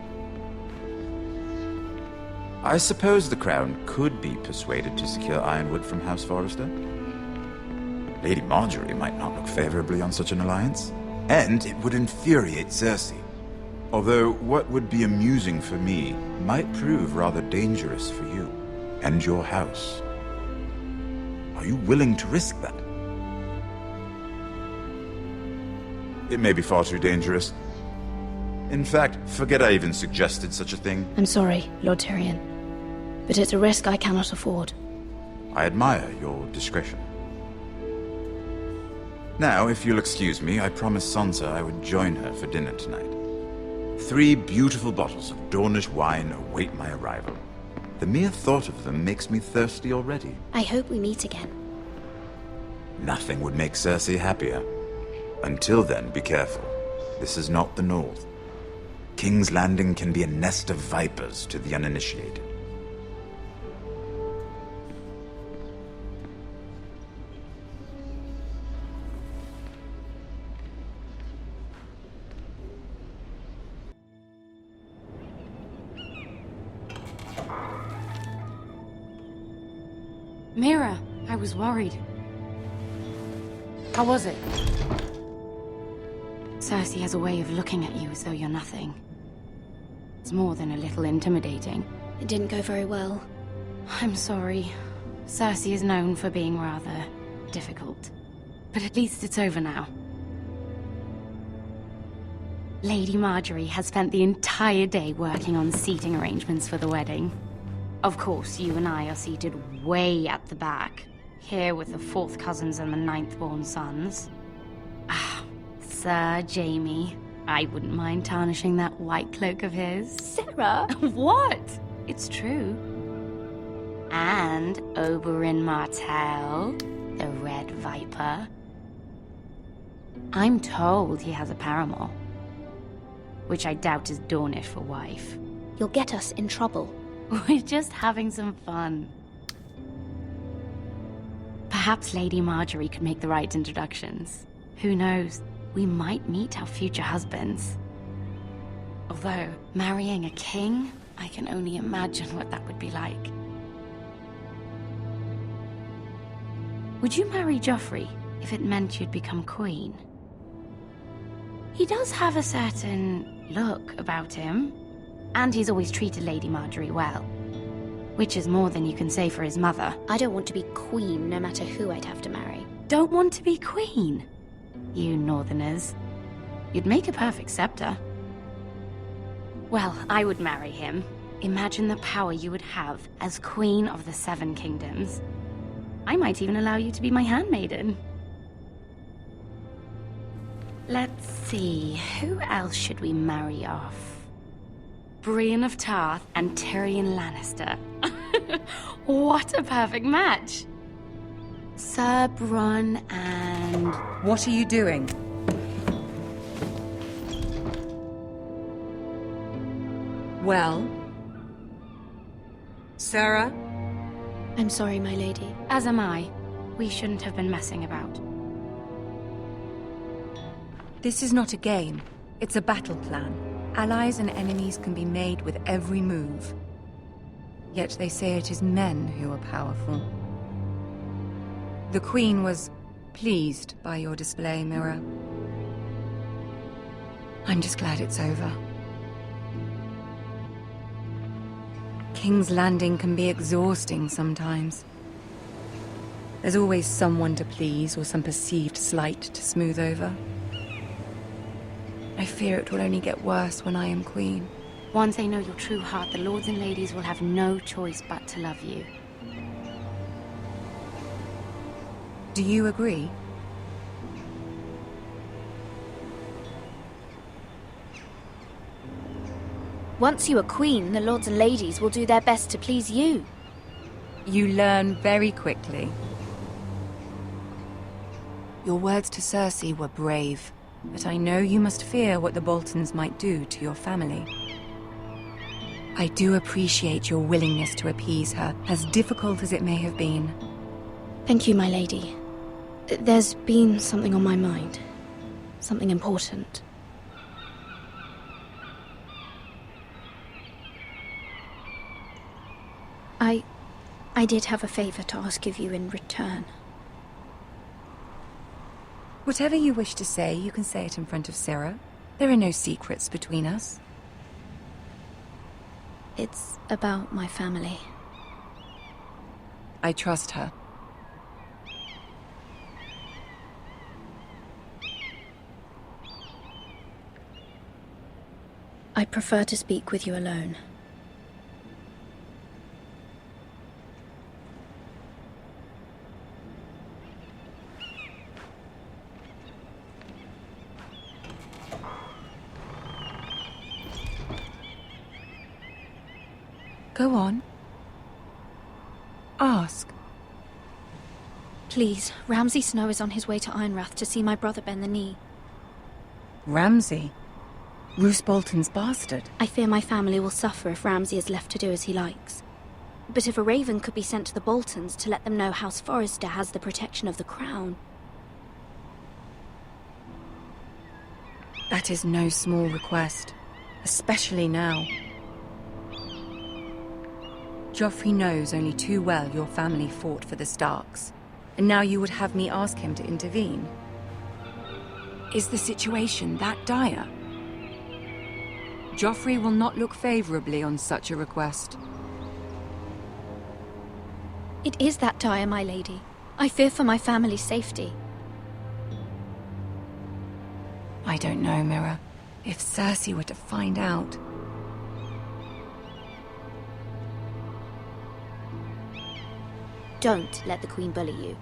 I suppose the Crown could be persuaded to secure ironwood from House Forrester. Lady Margaery might not look favorably on such an alliance, and it would infuriate Cersei. Although what would be amusing for me might prove rather dangerous for you and your house. Are you willing to risk that? It may be far too dangerous. In fact, forget I even suggested such a thing. I'm sorry, Lord Tyrion, but it's a risk I cannot afford. I admire your discretion. Now, if you'll excuse me, I promised Sansa I would join her for dinner tonight. 3 beautiful bottles of Dornish wine await my arrival. The mere thought of them makes me thirsty already. I hope we meet again. Nothing would make Cersei happier. Until then, be careful. This is not the North. King's Landing can be a nest of vipers to the uninitiated. Mira, I was worried. How was it? Cersei has a way of looking at you as though you're nothing. It's more than a little intimidating. It didn't go very well. I'm sorry. Cersei is known for being rather difficult. But at least it's over now. Lady Margaery has spent the entire day working on seating arrangements for the wedding. Of course, you and I are seated way at the back, here with the 4th cousins and the 9th-born sons. Ah, Sir Jaime. I wouldn't mind tarnishing that white cloak of his. Sarah! What? It's true. And Oberyn Martell, the Red Viper. I'm told he has a paramour, which I doubt is Dornish for wife. You'll get us in trouble. We're just having some fun. Perhaps Lady Margaery could make the right introductions. Who knows? We might meet our future husbands. Although, marrying a king, I can only imagine what that would be like. Would you marry Joffrey if it meant you'd become queen? He does have a certain look about him. And he's always treated Lady Margaery well. Which is more than you can say for his mother. I don't want to be queen, no matter who I'd have to marry. Don't want to be queen? You northerners. You'd make a perfect scepter. Well, I would marry him. Imagine the power you would have as Queen of the 7 Kingdoms. I might even allow you to be my handmaiden. Let's see, who else should we marry off? Brienne of Tarth and Tyrion Lannister. What a perfect match! Sir Bronn and... What are you doing? Well? Sarah? I'm sorry, my lady. As am I. We shouldn't have been messing about. This is not a game. It's a battle plan. Allies and enemies can be made with every move. Yet they say it is men who are powerful. The Queen was pleased by your display, MIRA. I'm just glad it's over. King's Landing can be exhausting sometimes. There's always someone to please or some perceived slight to smooth over. I fear it will only get worse when I am queen. Once they know your true heart, the lords and ladies will have no choice but to love you. Do you agree? Once you are queen, the lords and ladies will do their best to please you. You learn very quickly. Your words to Cersei were brave, but I know you must fear what the Boltons might do to your family. I do appreciate your willingness to appease her, as difficult as it may have been. Thank you, my lady. There's been something on my mind. Something important. I did have a favor to ask of you in return. Whatever you wish to say, you can say it in front of Sarah. There are no secrets between us. It's about my family. I trust her. I prefer to speak with you alone. Go on. Ask. Please, Ramsay Snow is on his way to Ironrath to see my brother bend the knee. Ramsay? Roose Bolton's bastard. I fear my family will suffer if Ramsay is left to do as he likes. But if a raven could be sent to the Boltons to let them know House Forrester has the protection of the crown... That is no small request, especially now. Joffrey knows only too well your family fought for the Starks, and now you would have me ask him to intervene. Is the situation that dire? Joffrey will not look favorably on such a request. It is that dire, my lady. I fear for my family's safety. I don't know, MIRA. If Cersei were to find out... Don't let the Queen bully you.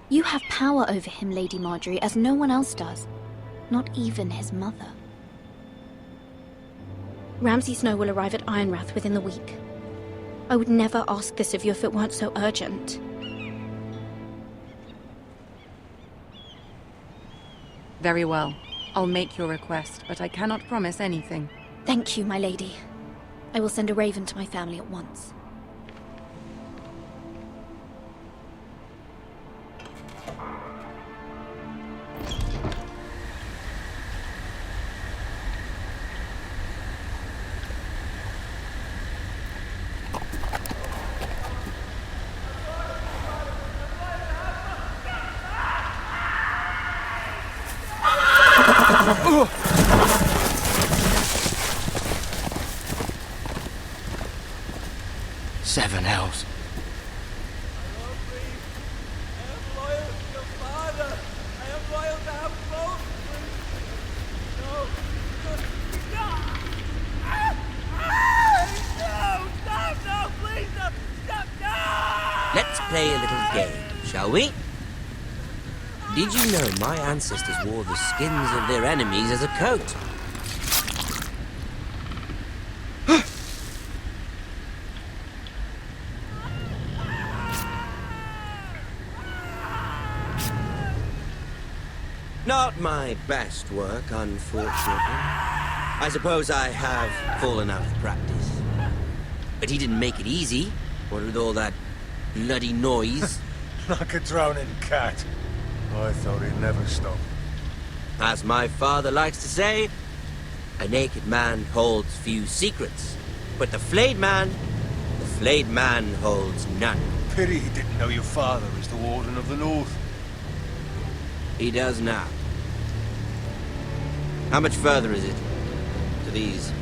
You have power over him, Lady Marjorie, as no one else does. Not even his mother. Ramsay Snow will arrive at Ironrath within the week. I would never ask this of you if it weren't so urgent. Very well. I'll make your request, but I cannot promise anything. Thank you, my lady. I will send a raven to my family at once. Seven hells. Let's play a little game, shall we? Did you know my ancestors wore the skins of their enemies as a coat? Not my best work, unfortunately. I suppose I have fallen out of practice. But he didn't make it easy, what with all that bloody noise. Like a drowning cat. I thought he'd never stop. As my father likes to say, a naked man holds few secrets, but the flayed man holds none. Pity he didn't know your father is the Warden of the North. He does now. How much further is it to these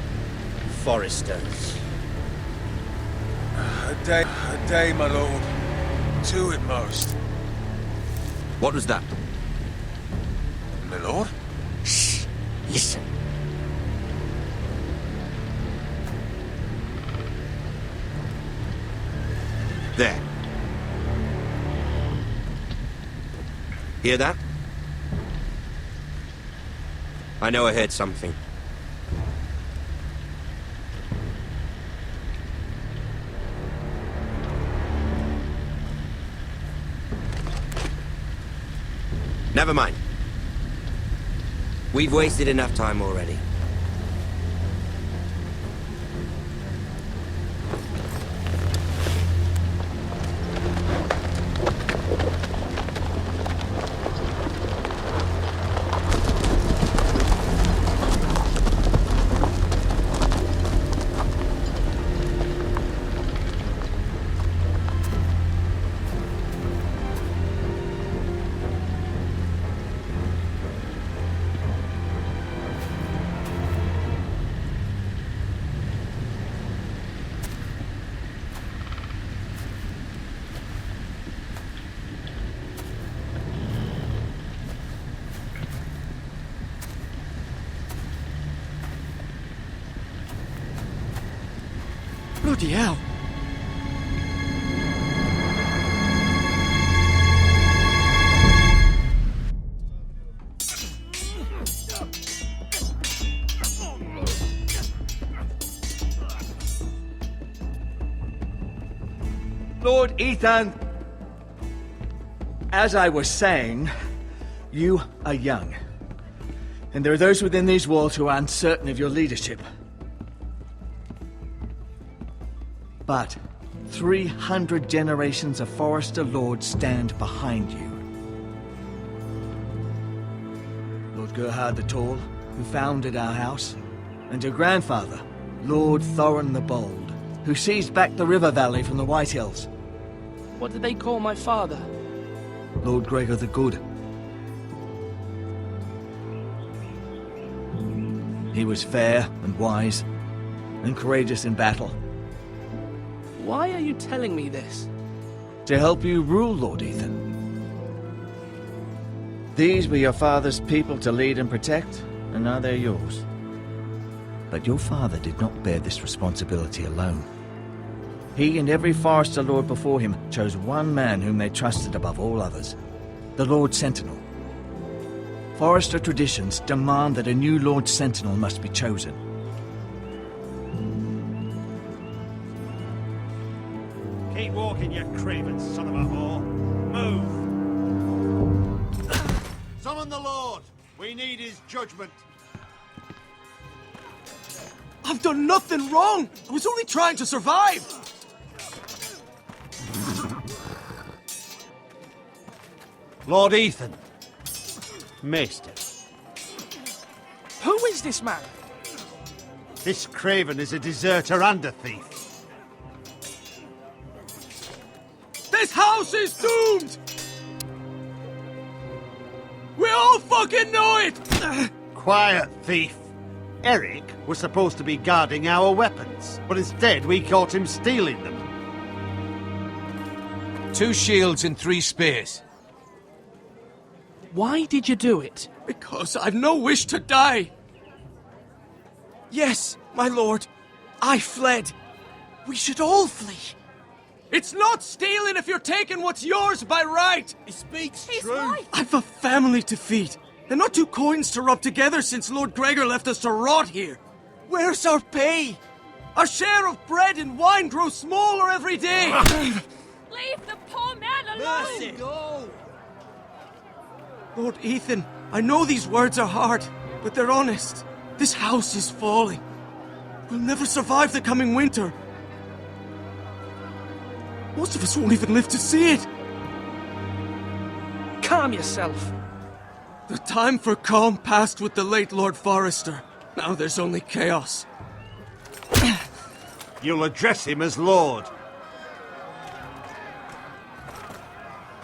Forresters? A day, my lord. 2 at most. What was that? My lord? Shh! Listen. There. Hear that? I know I heard something. Never mind. We've wasted enough time already. Bloody hell. Lord Ethan, as I was saying, you are young. And there are those within these walls who are uncertain of your leadership. But 300 generations of Forrester lords stand behind you. Lord Gerhard the Tall, who founded our house, and your grandfather, Lord Thorin the Bold, who seized back the river valley from the Whitehills. What did they call my father? Lord Gregor the Good. He was fair and wise, and courageous in battle. Why are you telling me this? To help you rule, Lord Ethan. These were your father's people to lead and protect, and now they're yours. But your father did not bear this responsibility alone. He and every Forrester lord before him chose one man whom they trusted above all others, the Lord Sentinel. Forrester traditions demand that a new Lord Sentinel must be chosen. Keep walking, you craven son of a whore. Move! Summon the Lord! We need his judgment. I've done nothing wrong! I was only trying to survive! Lord Ethan. Maester. Who is this man? This craven is a deserter and a thief. This house is doomed! We all fucking know it! Quiet, thief. Eric was supposed to be guarding our weapons, but instead we caught him stealing them. 2 shields and 3 spears. Why did you do it? Because I've no wish to die. Yes, my lord. I fled. We should all flee. It's not stealing if you're taking what's yours by right. He speaks true. Right. I've a family to feed. And not 2 coins to rub together since Lord Gregor left us to rot here. Where's our pay? Our share of bread and wine grows smaller every day. Leave the poor man alone! Mercy. Go. Lord Ethan, I know these words are hard, but they're honest. This house is falling. We'll never survive the coming winter. Most of us won't even live to see it. Calm yourself. The time for calm passed with the late Lord Forrester. Now there's only chaos. You'll address him as Lord.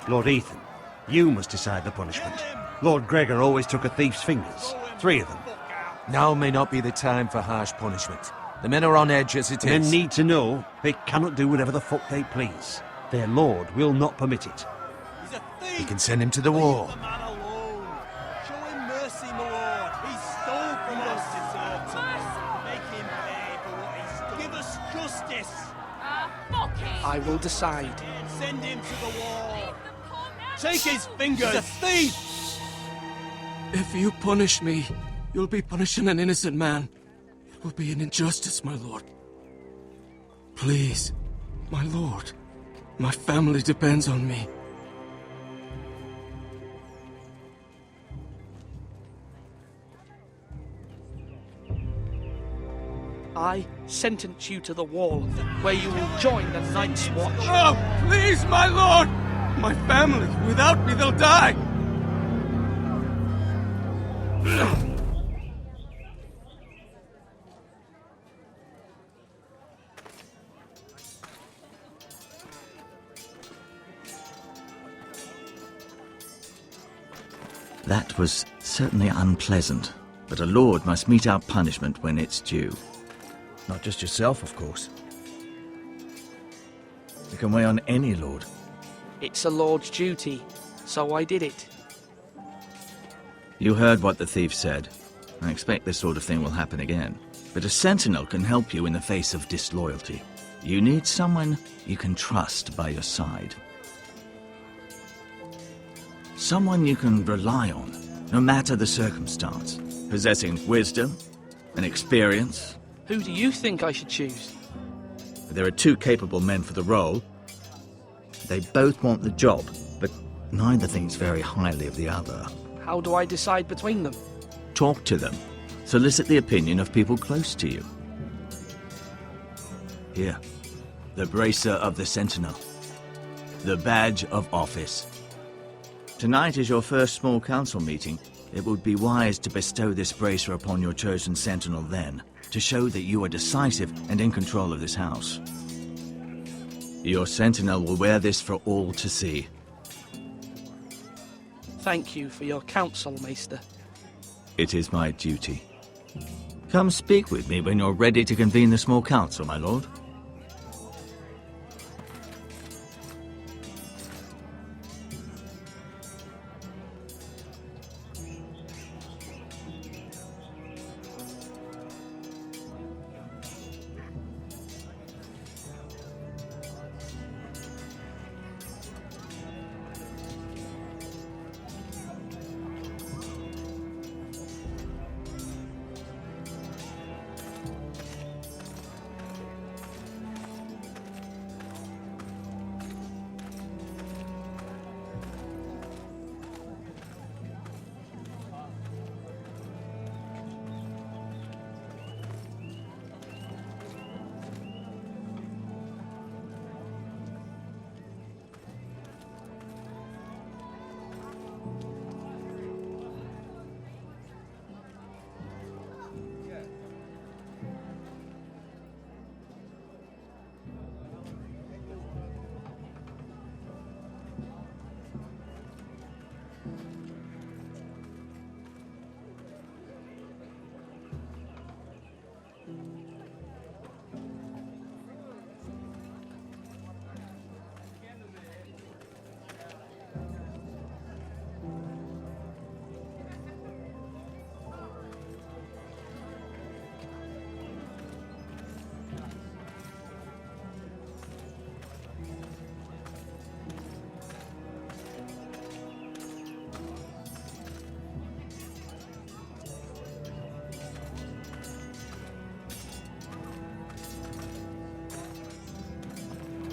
Lord Ethan, you must decide the punishment. Lord Gregor always took a thief's fingers. 3 of them. Now may not be the time for harsh punishment. The men are on edge as it is. Men need to know they cannot do whatever the fuck they please. Their lord will not permit it. He's a thief! We can send him to the wall. Leave the man alone. Show him mercy, my lord. He stole from us. Deserve to make him pay for what he stole. Give us justice. I will decide. Send him to the wall. Take his fingers. He's a thief. If you punish me, you'll be punishing an innocent man. It will be an injustice, my lord. Please, my lord. My family depends on me. I sentence you to the wall, where you will join the Night's Watch. Oh, please, my lord! My family, without me, they'll die! That was certainly unpleasant, but a lord must mete out punishment when it's due. Not just yourself, of course. It can weigh on any lord. It's a lord's duty, so I did it. You heard what the thief said. I expect this sort of thing will happen again. But a sentinel can help you in the face of disloyalty. You need someone you can trust by your side. Someone you can rely on, no matter the circumstance. Possessing wisdom and experience. Who do you think I should choose? There are two capable men for the role. They both want the job, but neither thinks very highly of the other. How do I decide between them? Talk to them. Solicit the opinion of people close to you. Here, the bracer of the Sentinel. The badge of office. Tonight is your first small council meeting. It would be wise to bestow this bracer upon your chosen Sentinel then, to show that you are decisive and in control of this house. Your Sentinel will wear this for all to see. Thank you for your counsel, Maester. It is my duty. Come speak with me when you're ready to convene the small council, my lord.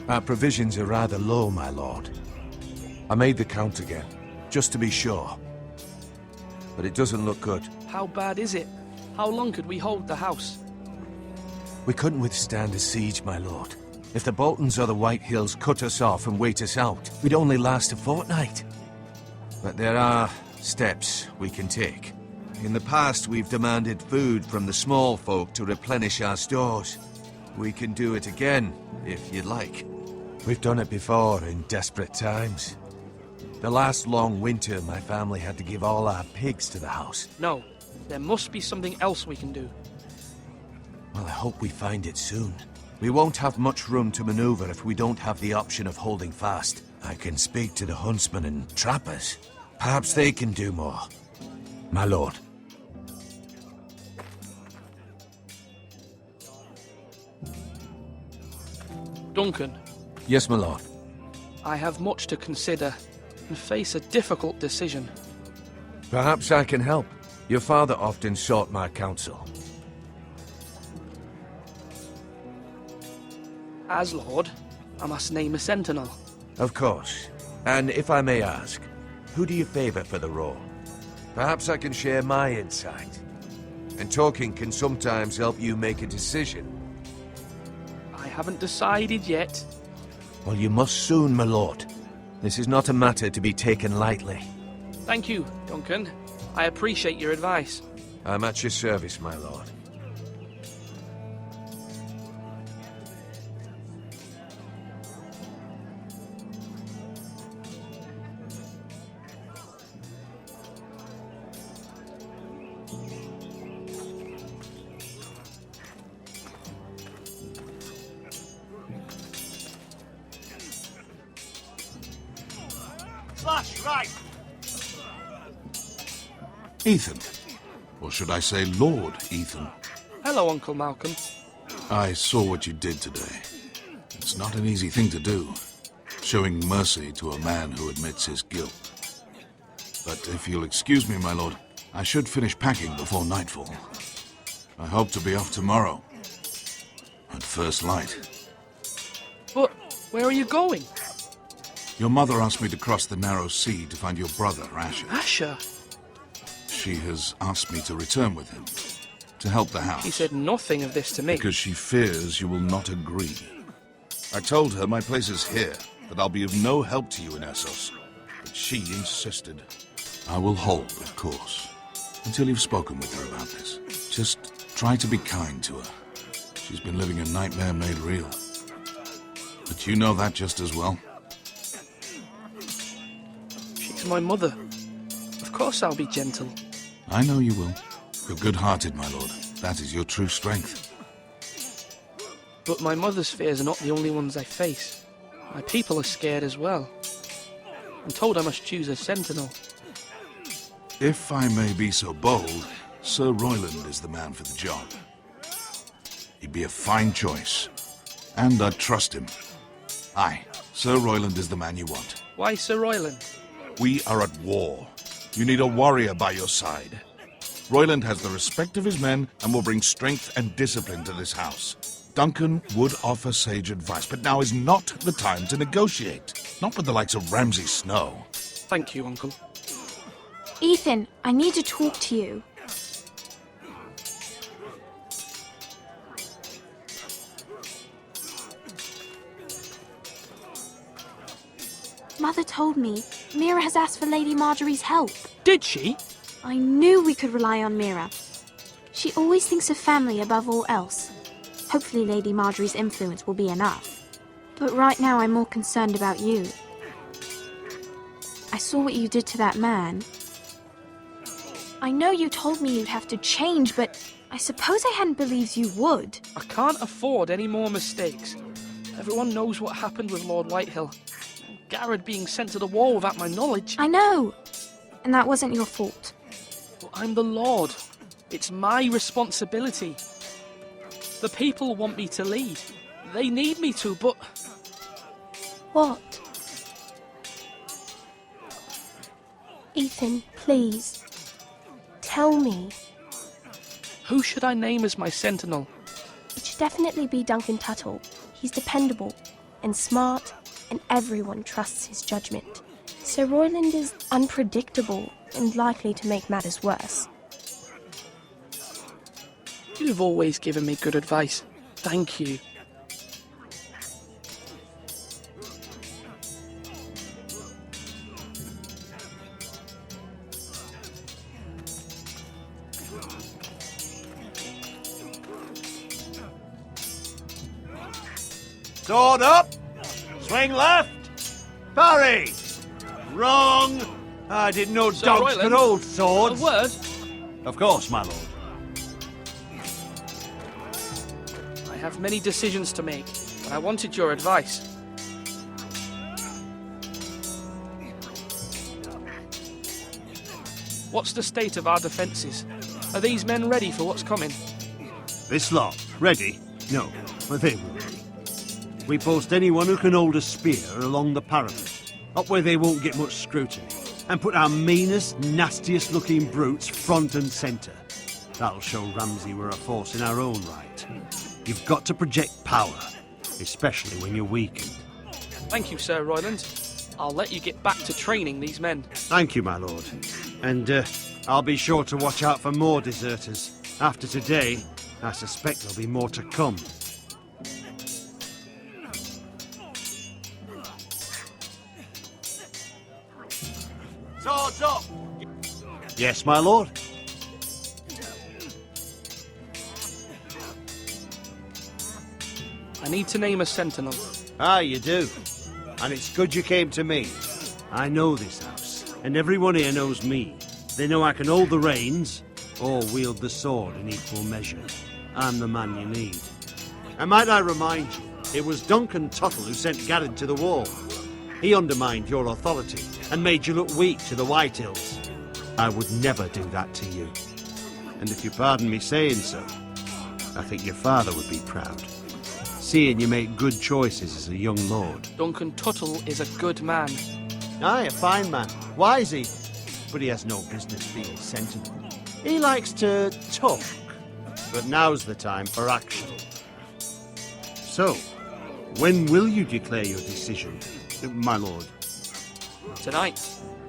Our provisions are rather low, my lord. I made the count again, just to be sure. But it doesn't look good. How bad is it? How long could we hold the house? We couldn't withstand a siege, my lord. If the Boltons or the Whitehills cut us off and wait us out, we'd only last a fortnight. But there are steps we can take. In the past, we've demanded food from the small folk to replenish our stores. We can do it again, if you'd like. We've done it before in desperate times. The last long winter, my family had to give all our pigs to the house. No, There must be something else we can do. Well, I hope we find it soon. We won't have much room to maneuver if we don't have the option of holding fast. I can speak to the huntsmen and trappers. Perhaps they can do more. My lord. Duncan. Yes, my lord. I have much to consider and face a difficult decision. Perhaps I can help. Your father often sought my counsel. As Lord, I must name a sentinel. Of course. And if I may ask, who do you favor for the role? Perhaps I can share my insight. And talking can sometimes help you make a decision. I haven't decided yet. Well, you must soon, my lord. This is not a matter to be taken lightly. Thank you, Duncan. I appreciate your advice. I'm at your service, my lord. Slash right! Ethan. Or should I say Lord Ethan? Hello, Uncle Malcolm. I saw what you did today. It's not an easy thing to do, showing mercy to a man who admits his guilt. But if you'll excuse me, my lord, I should finish packing before nightfall. I hope to be off tomorrow. At first light. But where are you going? Your mother asked me to cross the narrow sea to find your brother, Asher. Asher? She has asked me to return with him, to help the house. She said nothing of this to me. Because she fears you will not agree. I told her my place is here, that I'll be of no help to you in Essos. But she insisted. I will hold, of course, until you've spoken with her about this. Just try to be kind to her. She's been living a nightmare made real. But you know that just as well. She's my mother. Of course I'll be gentle. I know you will. You're good-hearted, my lord. That is your true strength. But my mother's fears are not the only ones I face. My people are scared as well. I'm told I must choose a sentinel. If I may be so bold, Sir Royland is the man for the job. He'd be a fine choice. And I'd trust him. Aye, Sir Royland is the man you want. Why Sir Royland? We are at war. You need a warrior by your side. Royland has the respect of his men and will bring strength and discipline to this house. Duncan would offer sage advice, but now is not the time to negotiate. Not with the likes of Ramsay Snow. Thank you, Uncle. Ethan, I need to talk to you. Mother told me Mira has asked for Lady Marjorie's help. Did she? I knew we could rely on Mira. She always thinks of family above all else. Hopefully Lady Marjorie's influence will be enough. But right now I'm more concerned about you. I saw what you did to that man. I know you told me you'd have to change, but I suppose I hadn't believed you would. I can't afford any more mistakes. Everyone knows what happened with Lord Whitehill. GARED being sent to the war without my knowledge. I know. And that wasn't your fault. But I'm the Lord. It's my responsibility. The people want me to lead. They need me to, but... What? Ethan, please. Tell me. Who should I name as my sentinel? It should definitely be Duncan Tuttle. He's dependable and smart, and everyone trusts his judgment. Sir Royland is unpredictable and likely to make matters worse. You've always given me good advice. Thank you. Sword up! Swing left! Parry! Wrong! I didn't know Sir dogs Royland, could hold swords. A word? Of course, my lord. I have many decisions to make, but I wanted your advice. What's the state of our defences? Are these men ready for what's coming? This lot, ready? No, but they will be. We post anyone who can hold a spear along the parapet, up where they won't get much scrutiny, and put our meanest, nastiest looking brutes front and centre. That'll show Ramsay we're a force in our own right. You've got to project power, especially when you're weakened. Thank you, Sir Royland. I'll let you get back to training these men. Thank you, my lord. And I'll be sure to watch out for more deserters. After today, I suspect there'll be more to come. Swords up! Yes, my lord? I need to name a sentinel. Ah, you do. And it's good you came to me. I know this house, and everyone here knows me. They know I can hold the reins, or wield the sword in equal measure. I'm the man you need. And might I remind you, it was Duncan Tuttle who sent GARED to the wall. He undermined your authority, and made you look weak to the Whitehills. I would never do that to you. And if you pardon me saying so, I think your father would be proud. Seeing you make good choices as a young lord. Duncan Tuttle is a good man. Aye, a fine man. Wise he. But he has no business being sentinel. He likes to talk. But now's the time for action. So, when will you declare your decision, my lord? Tonight,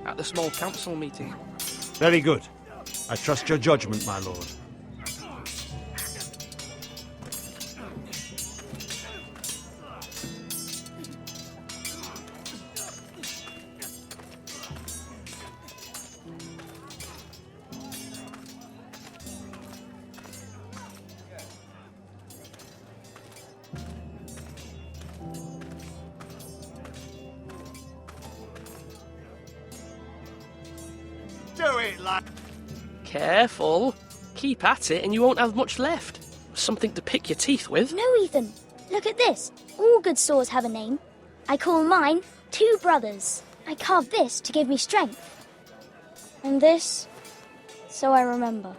at the small council meeting. Very good. I trust your judgment, my lord. Do it, lad. Careful. Keep at it and you won't have much left. Something to pick your teeth with. No, Ethan. Look at this. All good swords have a name. I call mine Two Brothers. I carved this to give me strength. And this, so I remember.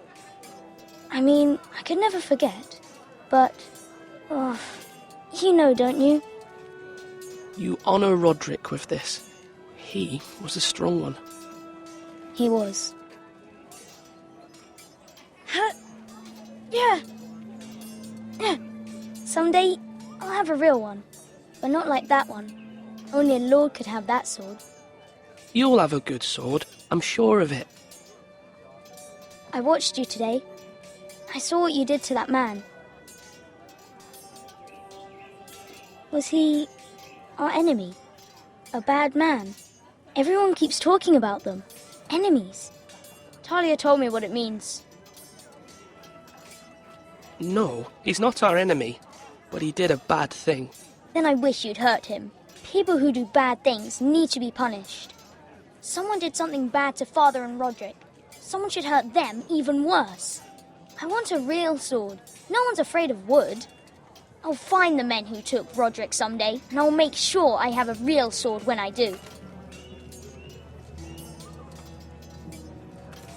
I mean, I could never forget. But, oh, you know, don't you? You honour Roderick with this. He was a strong one. He was. Yeah. Someday, I'll have a real one. But not like that one. Only a lord could have that sword. You'll have a good sword. I'm sure of it. I watched you today. I saw what you did to that man. Was he our enemy? A bad man? Everyone keeps talking about them. Enemies. Talia told me what it means. No, he's not our enemy. But he did a bad thing. Then I wish you'd hurt him. People who do bad things need to be punished. Someone did something bad to Father and Roderick. Someone should hurt them even worse. I want a real sword. No one's afraid of wood. I'll find the men who took Roderick someday, and I'll make sure I have a real sword when I do.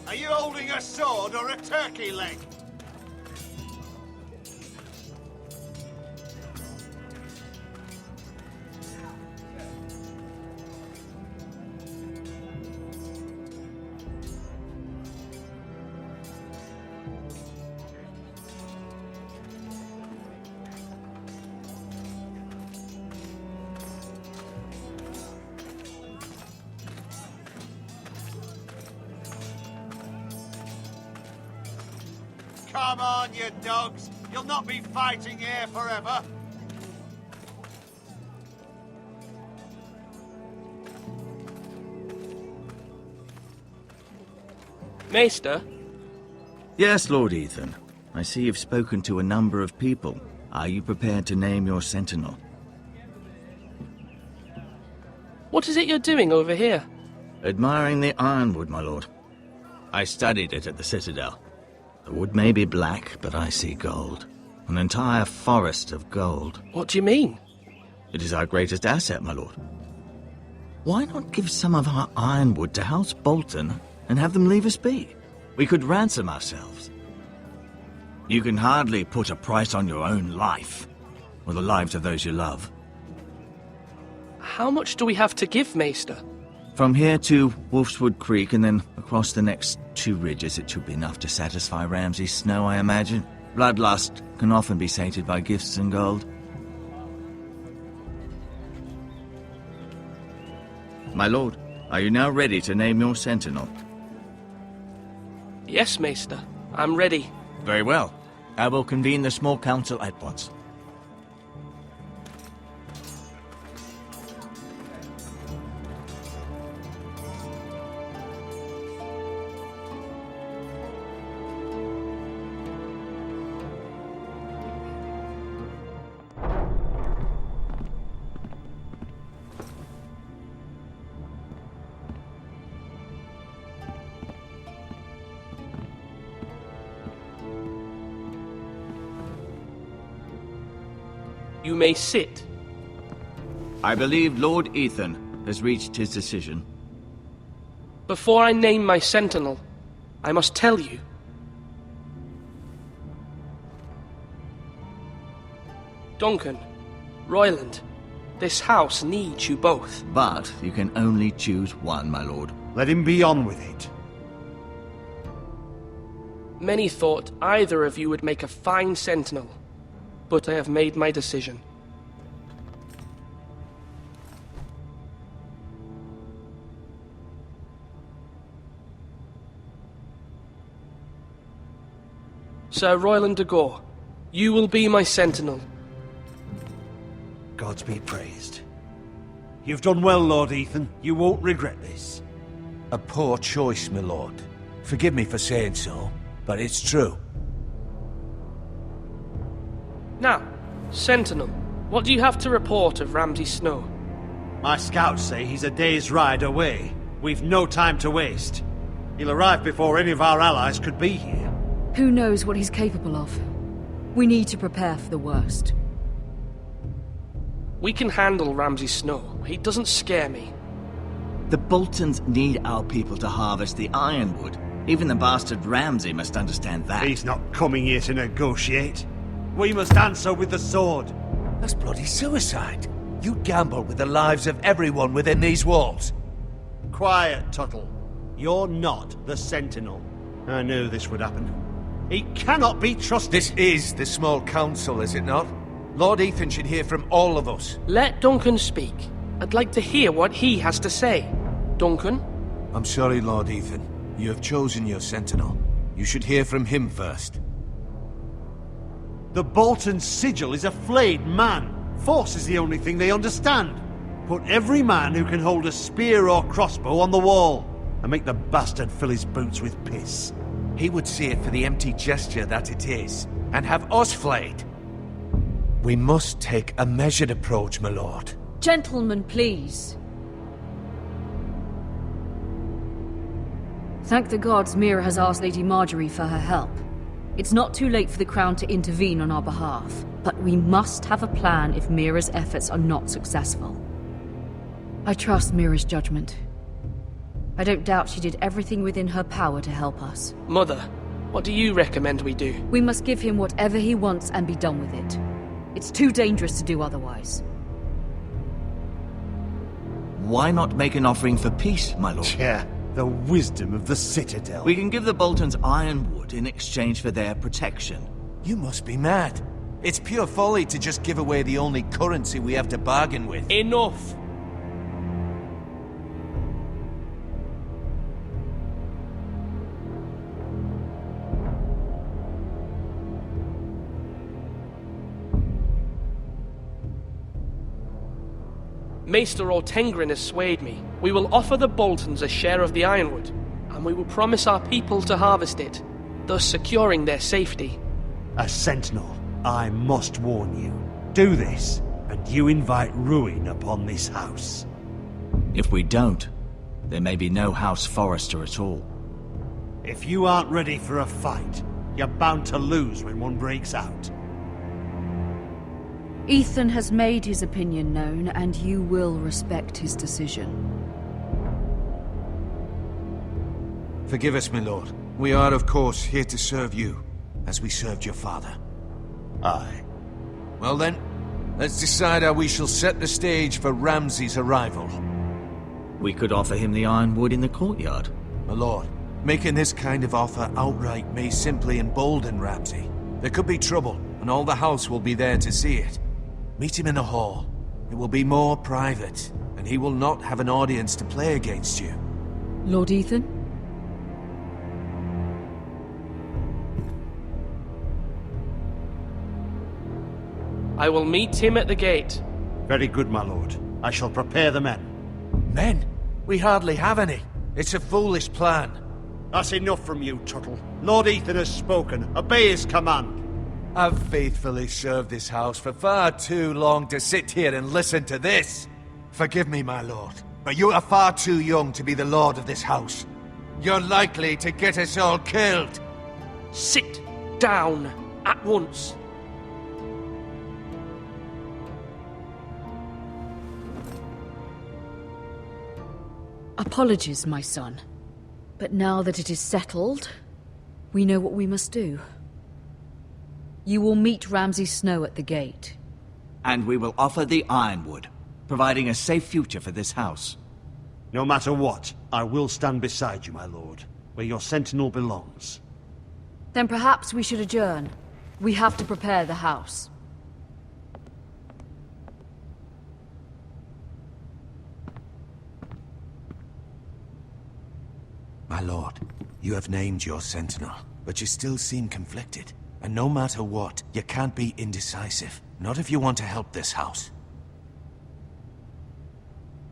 Are you holding a sword or a turkey leg? Come on, you dogs. You'll not be fighting here forever. Maester? Yes, Lord Ethan. I see you've spoken to a number of people. Are you prepared to name your sentinel? What is it you're doing over here? Admiring the ironwood, my lord. I studied it at the Citadel. The wood may be black, but I see gold. An entire forest of gold. What do you mean? It is our greatest asset, my lord. Why not give some of our ironwood to House Bolton and have them leave us be? We could ransom ourselves. You can hardly put a price on your own life, or the lives of those you love. How much do we have to give, Maester? From here to Wolfswood Creek and then across the next 2 ridges, it should be enough to satisfy Ramsay Snow, I imagine. Bloodlust can often be sated by gifts and gold. My lord, are you now ready to name your sentinel? Yes, Maester. I'm ready. Very well. I will convene the small council at once. You may sit. I believe Lord Ethan has reached his decision. Before I name my sentinel, I must tell you. Duncan, Royland, this house needs you both. But you can only choose one, my lord. Let him be on with it. Many thought either of you would make a fine sentinel, but I have made my decision. Sir Royland de Gore, you will be my sentinel. Gods be praised. You've done well, Lord Ethan. You won't regret this. A poor choice, my lord. Forgive me for saying so, but it's true. Now, sentinel, what do you have to report of Ramsay Snow? My scouts say he's a day's ride away. We've no time to waste. He'll arrive before any of our allies could be here. Who knows what he's capable of? We need to prepare for the worst. We can handle Ramsay Snow. He doesn't scare me. The Boltons need our people to harvest the ironwood. Even the bastard Ramsay must understand that. He's not coming here to negotiate. We must answer with the sword. That's bloody suicide. You gamble with the lives of everyone within these walls. Quiet, Tuttle. You're not the Sentinel. I knew this would happen. He cannot be trusted. This is the small council, is it not? Lord Ethan should hear from all of us. Let Duncan speak. I'd like to hear what he has to say. Duncan? I'm sorry, Lord Ethan. You have chosen your sentinel. You should hear from him first. The Bolton sigil is a flayed man. Force is the only thing they understand. Put every man who can hold a spear or crossbow on the wall, and make the bastard fill his boots with piss. He would see it for the empty gesture that it is, and have us flayed. We must take a measured approach, my lord. Gentlemen, please. Thank the gods Mira has asked Lady Marjorie for her help. It's not too late for the Crown to intervene on our behalf, but we must have a plan if Mira's efforts are not successful. I trust Mira's judgment. I don't doubt she did everything within her power to help us. Mother, what do you recommend we do? We must give him whatever he wants and be done with it. It's too dangerous to do otherwise. Why not make an offering for peace, my lord? Yeah, the wisdom of the Citadel. We can give the Boltons ironwood in exchange for their protection. You must be mad. It's pure folly to just give away the only currency we have to bargain with. Enough! Maester Ortengrin has swayed me. We will offer the Boltons a share of the ironwood, and we will promise our people to harvest it, thus securing their safety. A sentinel, I must warn you. Do this, and you invite ruin upon this house. If we don't, there may be no House Forrester at all. If you aren't ready for a fight, You're bound to lose when one breaks out. Ethan has made his opinion known, and you will respect his decision. Forgive us, my lord. We are, of course, here to serve you, as we served your father. Aye. Well then, let's decide how we shall set the stage for Ramsay's arrival. We could offer him the ironwood in the courtyard. My lord, making this kind of offer outright may simply embolden Ramsay. There could be trouble, and all the house will be there to see it. Meet him in the hall. It will be more private, and he will not have an audience to play against you. Lord Ethan? I will meet him at the gate. Very good, my lord. I shall prepare the men. Men? We hardly have any. It's a foolish plan. That's enough from you, Tuttle. Lord Ethan has spoken. Obey his command. I've faithfully served this house for far too long to sit here and listen to this. Forgive me, my lord, but you are far too young to be the lord of this house. You're likely to get us all killed. Sit down at once. Apologies, my son. But now that it is settled, we know what we must do. You will meet Ramsay Snow at the gate. And we will offer the ironwood, providing a safe future for this house. No matter what, I will stand beside you, my lord, where your sentinel belongs. Then perhaps we should adjourn. We have to prepare the house. My lord, you have named your sentinel, but you still seem conflicted. And no matter what, you can't be indecisive. Not if you want to help this house.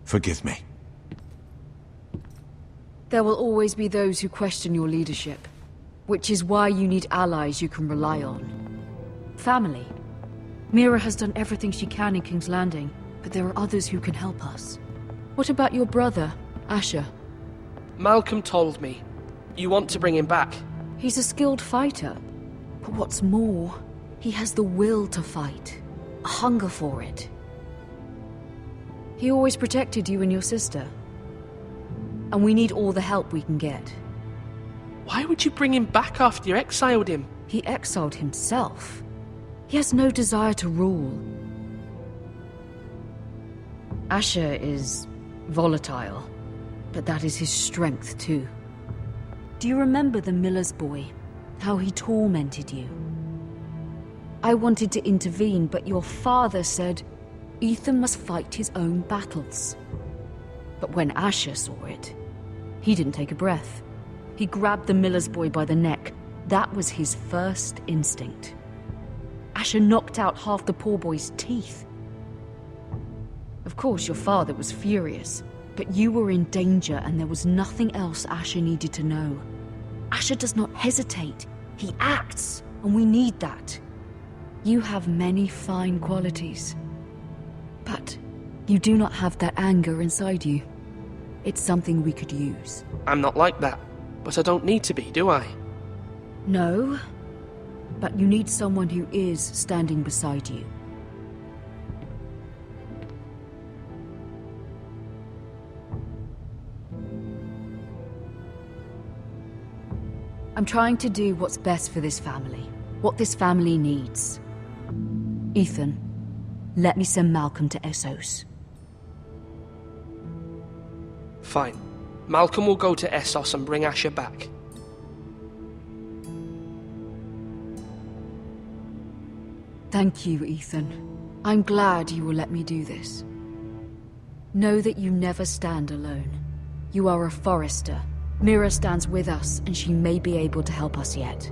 Forgive me. There will always be those who question your leadership, which is why you need allies you can rely on. Family. MIRA has done everything she can in King's Landing, but there are others who can help us. What about your brother, Asher? Malcolm told me. You want to bring him back? He's a skilled fighter. But what's more, he has the will to fight. A hunger for it. He always protected you and your sister. And we need all the help we can get. Why would you bring him back after you exiled him? He exiled himself. He has no desire to rule. Asher is volatile, but that is his strength too. Do you remember the miller's boy? How he tormented you? I wanted to intervene, but your father said Ethan must fight his own battles. But when Asher saw it, he didn't take a breath. He grabbed the miller's boy by the neck. That was his first instinct. Asher knocked out half the poor boy's teeth. Of course, your father was furious, but you were in danger and there was nothing else Asher needed to know. Asher does not hesitate. He acts, and we need that. You have many fine qualities. But you do not have that anger inside you. It's something we could use. I'm not like that, but I don't need to be, do I? No, but you need someone who is standing beside you. I'm trying to do what's best for this family. What this family needs. Ethan, let me send Malcolm to Essos. Fine. Malcolm will go to Essos and bring Asher back. Thank you, Ethan. I'm glad you will let me do this. Know that you never stand alone. You are a Forrester. MIRA stands with us, and she may be able to help us yet.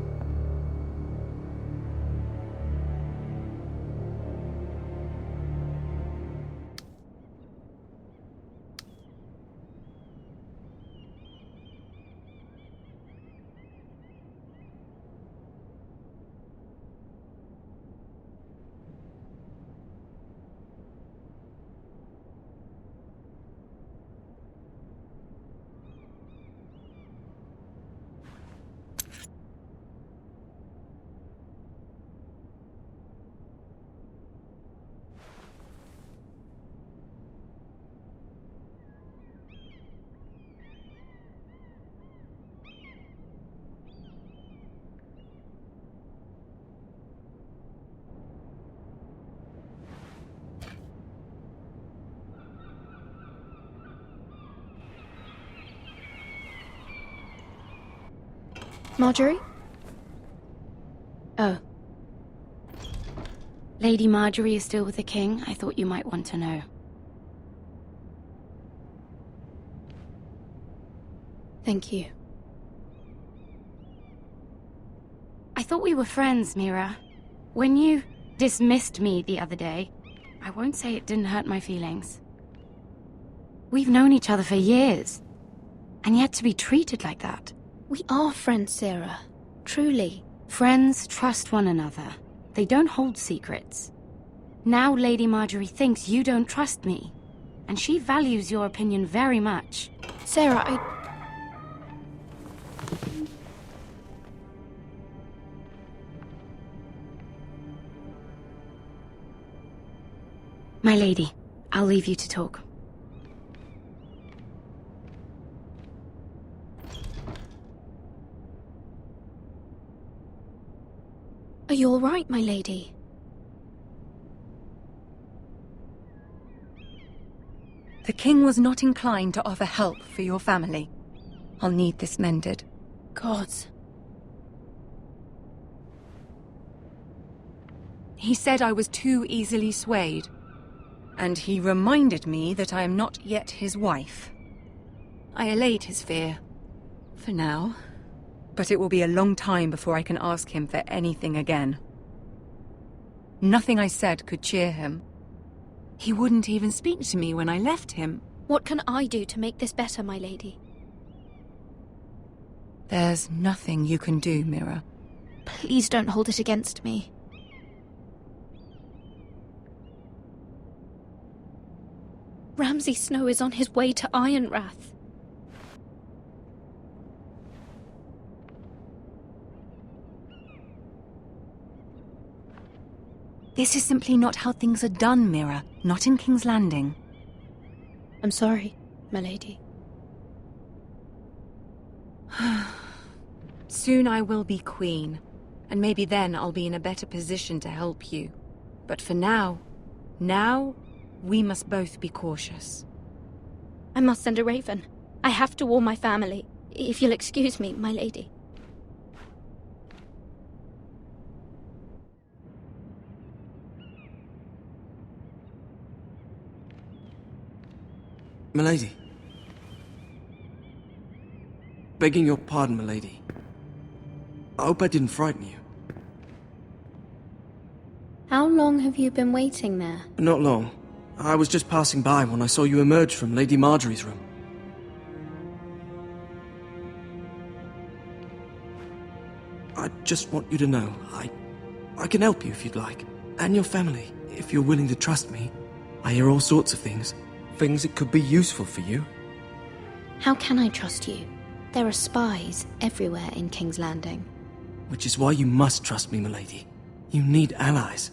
Marjorie? Oh. Lady Marjorie is still with the king. I thought you might want to know. Thank you. I thought we were friends, Mira. When you dismissed me the other day, I won't say it didn't hurt my feelings. We've known each other for years, and yet to be treated like that. We are friends, Sarah. Truly. Friends trust one another. They don't hold secrets. Now Lady Marjorie thinks you don't trust me, and she values your opinion very much. Sarah, My lady, I'll leave you to talk. Are you all right, my lady? The king was not inclined to offer help for your family. I'll need this mended. Gods. He said I was too easily swayed. And he reminded me that I am not yet his wife. I allayed his fear. For now. But it will be a long time before I can ask him for anything again. Nothing I said could cheer him. He wouldn't even speak to me when I left him. What can I do to make this better, my lady? There's nothing you can do, Mira. Please don't hold it against me. Ramsay Snow is on his way to Ironrath. This is simply not how things are done, Mira. Not in King's Landing. I'm sorry, my lady. Soon I will be queen, and maybe then I'll be in a better position to help you. But for now, we must both be cautious. I must send a raven. I have to warn my family. If you'll excuse me, my lady. Milady. Begging your pardon, milady. I hope I didn't frighten you. How long have you been waiting there? Not long. I was just passing by when I saw you emerge from Lady Marjorie's room. I just want you to know, I can help you if you'd like. And your family, if you're willing to trust me. I hear all sorts of things. Things that could be useful for you. How can I trust you? There are spies everywhere in King's Landing. Which is why you must trust me, milady. You need allies.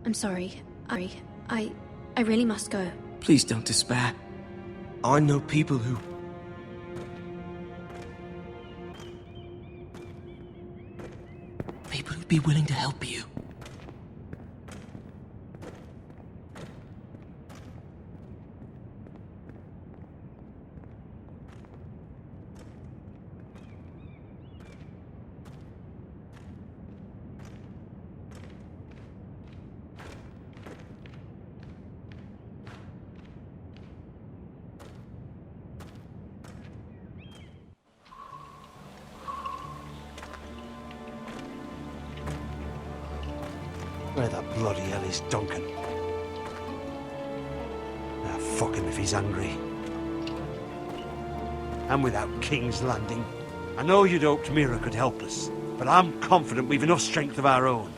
I'm sorry. I really must go. Please don't despair. I know people who... People who'd be willing to help you. Where the bloody hell is Duncan? Ah, fuck him if he's angry. And without King's Landing, I know you'd hoped Mira could help us, but I'm confident we've enough strength of our own.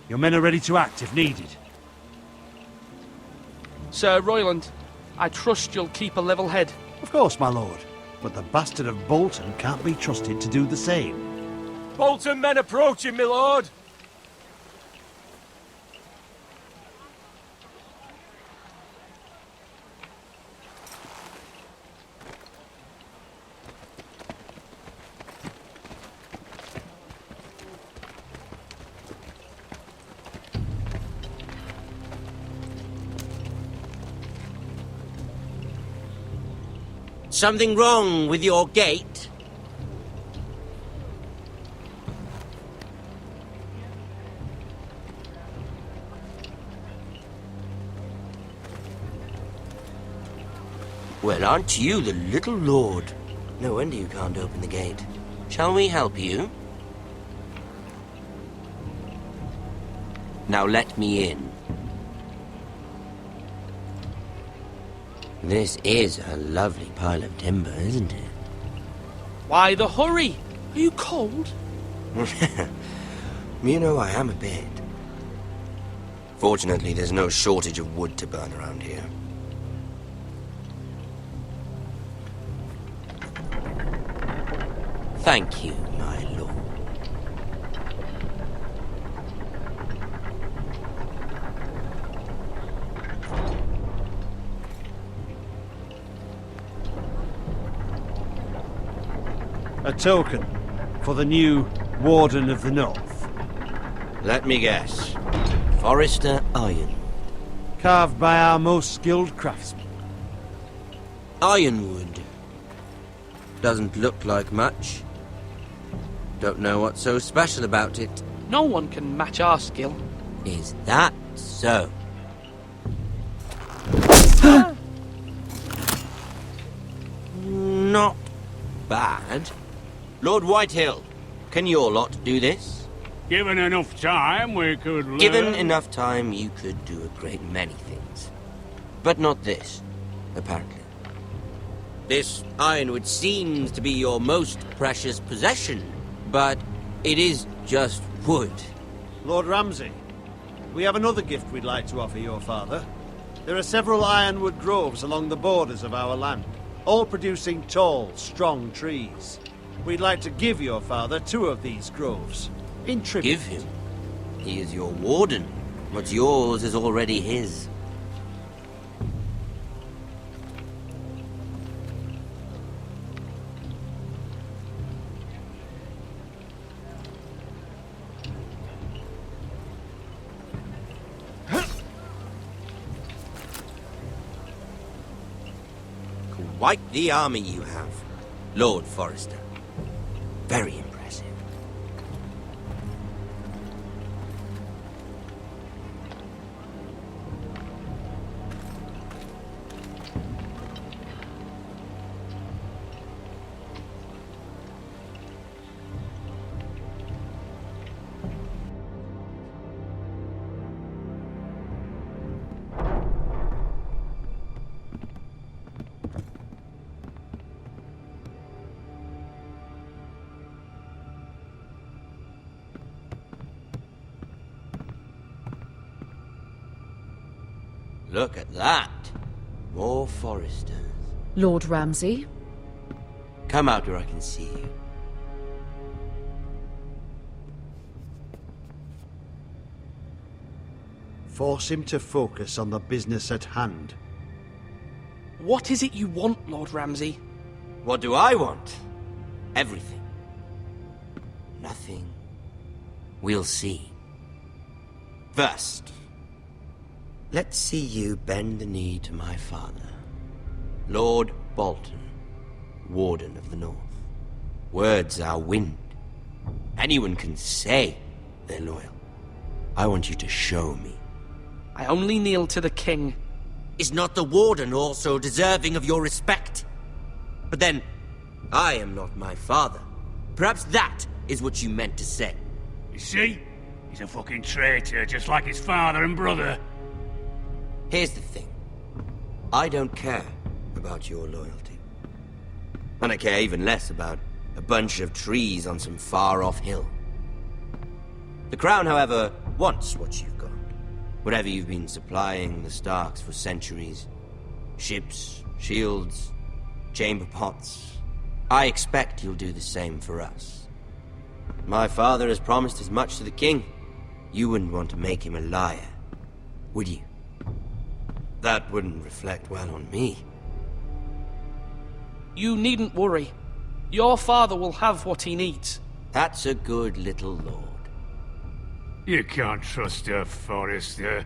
Your men are ready to act if needed. Sir Royland, I trust you'll keep a level head. Of course, my lord. But the bastard of Bolton can't be trusted to do the same. Bolton men approaching, my lord! Something wrong with your gate? Well, aren't you the little lord? No wonder you can't open the gate. Shall we help you? Now let me in. This is a lovely pile of timber, isn't it? Why the hurry? Are you cold? You know, I am a bit. Fortunately, there's no shortage of wood to burn around here. Thank you, my lord. A token for the new Warden of the North. Let me guess. Forrester iron. Carved by our most skilled craftsmen. Ironwood. Doesn't look like much. Don't know what's so special about it. No one can match our skill. Is that so? Not bad. Lord Whitehill, can your lot do this? Given enough time, we could learn. Given enough time, you could do a great many things. But not this, apparently. This ironwood seems to be your most precious possession, but it is just wood. Lord Ramsay, we have another gift we'd like to offer your father. There are several ironwood groves along the borders of our land, all producing tall, strong trees. We'd like to give your father 2 of these groves, in tribute. Give him? He is your warden. What's yours is already his. Quite the army you have, Lord Forrester. Very impressive. Look at that. More Forresters. Lord Ramsay? Come out where I can see you. Force him to focus on the business at hand. What is it you want, Lord Ramsay? What do I want? Everything. Nothing. We'll see. First, let's see you bend the knee to my father, Lord Bolton, Warden of the North. Words are wind. Anyone can say they're loyal. I want you to show me. I only kneel to the king. Is not the Warden also deserving of your respect? But then, I am not my father. Perhaps that is what you meant to say. You see? He's a fucking traitor, just like his father and brother. Here's the thing. I don't care about your loyalty. And I care even less about a bunch of trees on some far-off hill. The Crown, however, wants what you've got. Whatever you've been supplying the Starks for centuries. Ships, shields, chamber pots. I expect you'll do the same for us. My father has promised as much to the king. You wouldn't want to make him a liar, would you? That wouldn't reflect well on me. You needn't worry. Your father will have what he needs. That's a good little lord. You can't trust her, Forrester.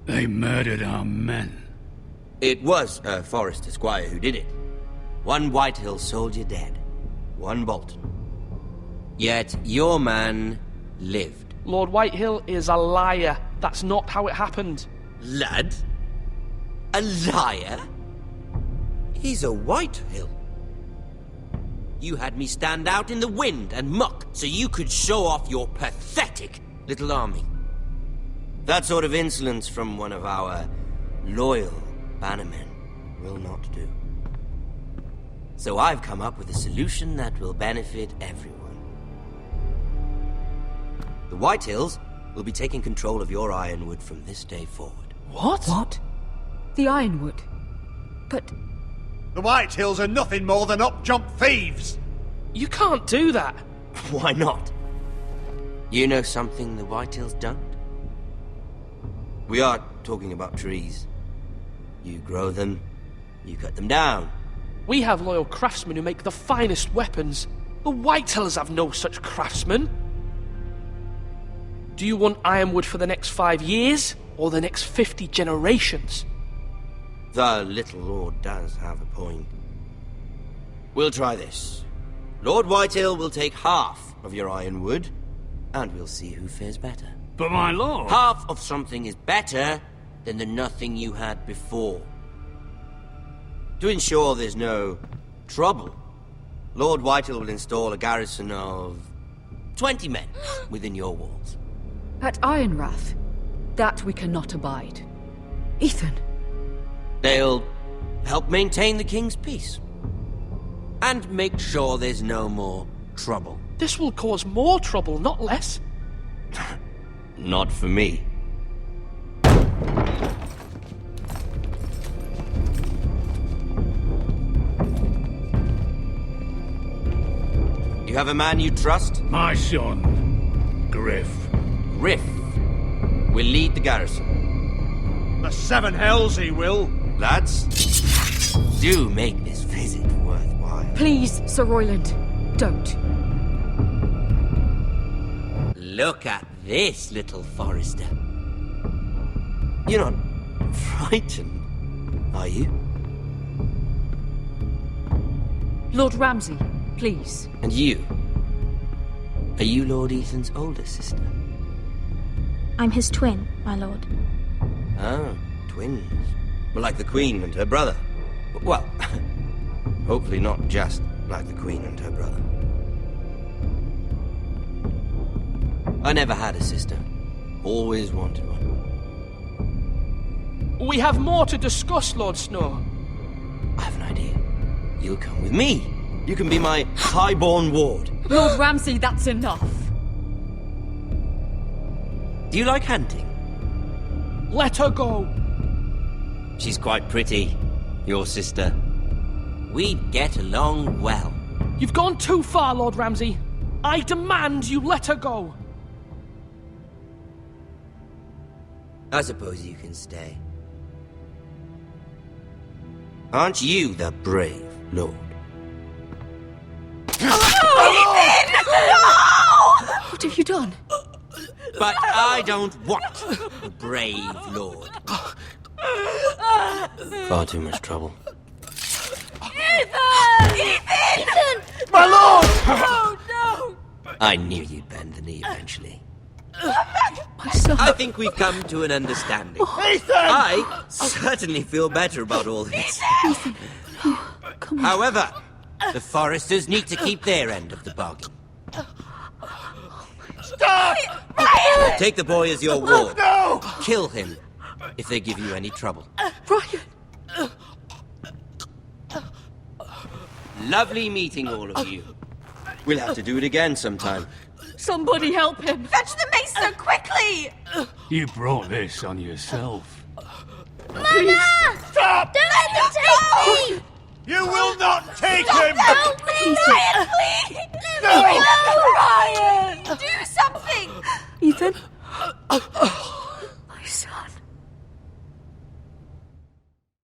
They murdered our men. It was a Forrester squire who did it. One Whitehill soldier dead. One Bolton. Yet your man lived. Lord Whitehill is a liar. That's not how it happened. Lad? A liar? He's a Whitehill. You had me stand out in the wind and muck so you could show off your pathetic little army. That sort of insolence from one of our loyal bannermen will not do. So I've come up with a solution that will benefit everyone. The Whitehills will be taking control of your Ironwood from this day forward. What? What? The Ironwood? But... The Whitehills are nothing more than up-jump thieves! You can't do that! Why not? You know something the Whitehills don't? We are talking about trees. You grow them, you cut them down. We have loyal craftsmen who make the finest weapons. The Whitehills have no such craftsmen. Do you want Ironwood for the next 5 years, or the next 50 generations? The little lord does have a point. We'll try this. Lord Whitehill will take half of your Ironwood, and we'll see who fares better. But my lord... Half of something is better than the nothing you had before. To ensure there's no trouble, Lord Whitehill will install a garrison of 20 men within your walls. At Ironrath? That we cannot abide. Ethan! They'll help maintain the king's peace. And make sure there's no more trouble. This will cause more trouble, not less. Not for me. You have a man you trust? My son, Griff. Griff will lead the garrison. The Seven Hells he will. Lads, do make this visit worthwhile. Please, Sir Royland, don't. Look at this, little Forrester. You're not frightened, are you? Lord Ramsay, please. And you? Are you Lord Ethan's older sister? I'm his twin, my lord. Oh, twins. Well, like the Queen and her brother. Well, hopefully not just like the Queen and her brother. I never had a sister. Always wanted one. We have more to discuss, Lord Snow. I have an idea. You'll come with me. You can be my highborn ward. Lord Ramsay, that's enough. Do you like hunting? Let her go. She's quite pretty, your sister. We'd get along well. You've gone too far, Lord Ramsay. I demand you let her go. I suppose you can stay. Aren't you the brave lord? What have you done? But I don't want a brave lord. Far too much trouble. Ethan! Ethan! My lord! Oh, no! I knew you'd bend the knee eventually. My son. I think we've come to an understanding. Ethan! I certainly feel better about all this. Ethan. Oh, come on. However, the Forresters need to keep their end of the bargain. Stop! Ryan! Take the boy as your ward. No! Kill him if they give you any trouble. Ryan! Lovely meeting all of you. We'll have to do it again sometime. Somebody help him! Fetch the maester quickly! You brought this on yourself. Mama! Stop! Don't let them take me! You will not take him! Help me, Ryan, please! No! Ryan! Do something! Ethan?